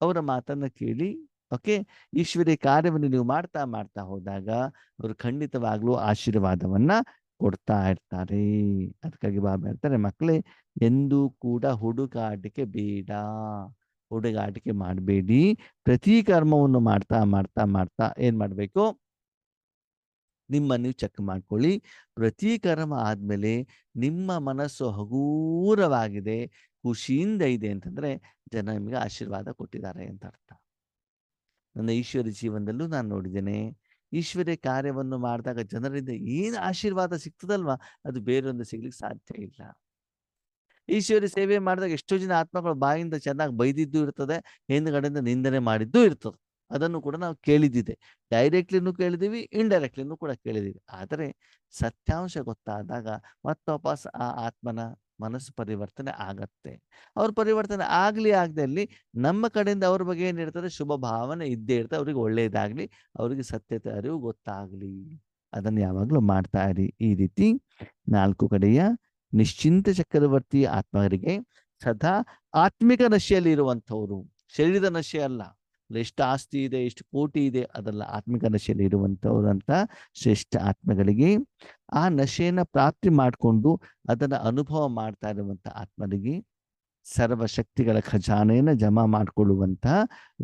ಅವರ ಮಾತನ್ನ ಕೇಳಿ. ಓಕೆ, ಈಶ್ವರಿ ಕಾರ್ಯವನ್ನು ನೀವು ಮಾಡ್ತಾ ಮಾಡ್ತಾ ಹೋದಾಗ ಅವರು ಖಂಡಿತವಾಗ್ಲೂ ಆಶೀರ್ವಾದವನ್ನ ಕೊಡ್ತಾ ಇರ್ತಾರೆ. ಅದಕ್ಕಾಗಿ ಬಾಬಾ ಹೇಳ್ತಾರೆ, ಮಕ್ಕಳೇ, ಎಂದೂ ಕೂಡ ಹುಡುಗಾಟಿಕೆ ಬೇಡ, ಹುಡುಗಾಟಿಕೆ ಮಾಡಬೇಡಿ. ಪ್ರತಿ ಕರ್ಮವನ್ನು ಮಾಡ್ತಾ ಮಾಡ್ತಾ ಮಾಡ್ತಾ ಏನ್ ಮಾಡ್ಬೇಕು, ನಿಮ್ಮನ್ನು ನೀವು ಚೆಕ್ ಮಾಡ್ಕೊಳ್ಳಿ. ಪ್ರತಿ ಕರ್ಮ ಆದ್ಮೇಲೆ ನಿಮ್ಮ ಮನಸ್ಸು ಹಗೂರವಾಗಿದೆ, ಖುಷಿಯಿಂದ ಇದೆ ಅಂತಂದ್ರೆ ಜನ ನಿಮಗೆ ಆಶೀರ್ವಾದ ಕೊಟ್ಟಿದ್ದಾರೆ ಅಂತ ಅರ್ಥ. ನನ್ನ ಈಶ್ವರಿ ಜೀವನದಲ್ಲೂ ನಾನು ನೋಡಿದ್ದೇನೆ, ಈಶ್ವರ್ಯ ಕಾರ್ಯವನ್ನು ಮಾಡಿದಾಗ ಜನರಿಂದ ಏನು ಆಶೀರ್ವಾದ ಸಿಗ್ತದಲ್ವಾ, ಅದು ಬೇರೊಂದು ಸಿಗ್ಲಿಕ್ಕೆ ಸಾಧ್ಯ ಇಲ್ಲ. ಈಶ್ವರಿ ಸೇವೆ ಮಾಡಿದಾಗ ಎಷ್ಟೋ ಜನ ಆತ್ಮಗಳು ಬಾಯಿಂದ ಚೆನ್ನಾಗಿ ಬೈದಿದ್ದು ಇರ್ತದೆ, ಹಿಂದ್ಗಡೆಯಿಂದ ನಿಂದನೆ ಮಾಡಿದ್ದು ಇರ್ತದೆ. ಅದನ್ನು ಕೂಡ ನಾವು ಕೇಳಿದ್ದಿದೆ. ಡೈರೆಕ್ಟ್ಲಿನೂ ಕೇಳಿದೀವಿ, ಇಂಡೈರೆಕ್ಟ್ಲಿನೂ ಕೂಡ ಕೇಳಿದೀವಿ. ಆದರೆ ಸತ್ಯಾಂಶ ಗೊತ್ತಾದಾಗ ಮತ್ತೆ ವಾಪಸ್ ಆ ಆತ್ಮನ ಮನಸ್ಸು ಪರಿವರ್ತನೆ ಆಗತ್ತೆ. ಅವ್ರ ಪರಿವರ್ತನೆ ಆಗ್ಲಿ ಆಗದಲ್ಲಿ ನಮ್ಮ ಕಡೆಯಿಂದ ಅವ್ರ ಬಗ್ಗೆ ಏನಿರ್ತದೆ, ಶುಭ ಭಾವನೆ ಇದ್ದೇ ಇರ್ತದೆ. ಅವ್ರಿಗೆ ಒಳ್ಳೇದಾಗ್ಲಿ, ಅವ್ರಿಗೆ ಸತ್ಯತೆ ಅರಿವು ಗೊತ್ತಾಗ್ಲಿ, ಅದನ್ನು ಯಾವಾಗಲೂ ಮಾಡ್ತಾ ಇರಿ. ಈ ರೀತಿ 4 ಕಡೆಯ ನಿಶ್ಚಿಂತ ಚಕ್ರವರ್ತಿ ಆತ್ಮರಿಗೆ ಸದಾ ಆತ್ಮಿಕ ನಶೆಯಲ್ಲಿ ಇರುವಂಥವ್ರು, ಶರೀರದ ನಶೆ ಅಲ್ಲ. ಎಷ್ಟು ಆಸ್ತಿ ಇದೆ, ಎಷ್ಟು ಕೋಟಿ ಇದೆ, ಅದೆಲ್ಲ ಆತ್ಮಿಕ ನಶೆಯಲ್ಲಿ ಇರುವಂಥವ್ರು ಅಂತ ಶ್ರೇಷ್ಠ ಆತ್ಮಗಳಿಗೆ, ಆ ನಶೆಯನ್ನು ಪ್ರಾಪ್ತಿ ಮಾಡಿಕೊಂಡು ಅದನ್ನು ಅನುಭವ ಮಾಡ್ತಾ ಇರುವಂಥ ಆತ್ಮರಿಗೆ, ಸರ್ವಶಕ್ತಿಗಳ ಖಜಾನೆಯನ್ನು ಜಮಾ ಮಾಡಿಕೊಳ್ಳುವಂಥ,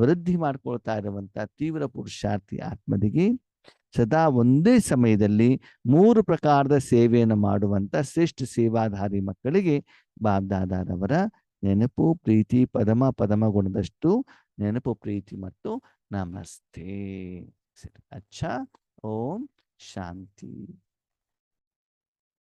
ವೃದ್ಧಿ ಮಾಡ್ಕೊಳ್ತಾ ಇರುವಂಥ ತೀವ್ರ ಪುರುಷಾರ್ಥಿ ಆತ್ಮರಿಗೆ, ಸದಾ ಒಂದೇ ಸಮಯದಲ್ಲಿ 3 ಪ್ರಕಾರದ ಸೇವೆಯನ್ನು ಮಾಡುವಂಥ ಶ್ರೇಷ್ಠ ಸೇವಾಧಾರಿ ಮಕ್ಕಳಿಗೆ ಬಾಬ್ದಾದಾರವರ ನೆನಪು, ಪ್ರೀತಿ, ಪದಮ ಗುಣದಷ್ಟು ನೆನಪು, ಪ್ರೀತಿ ಮತ್ತು ನಮಸ್ತೆ. ಸರಿ, ಅಚ್ಚಾ. ಓಂ ಶಾಂತಿ.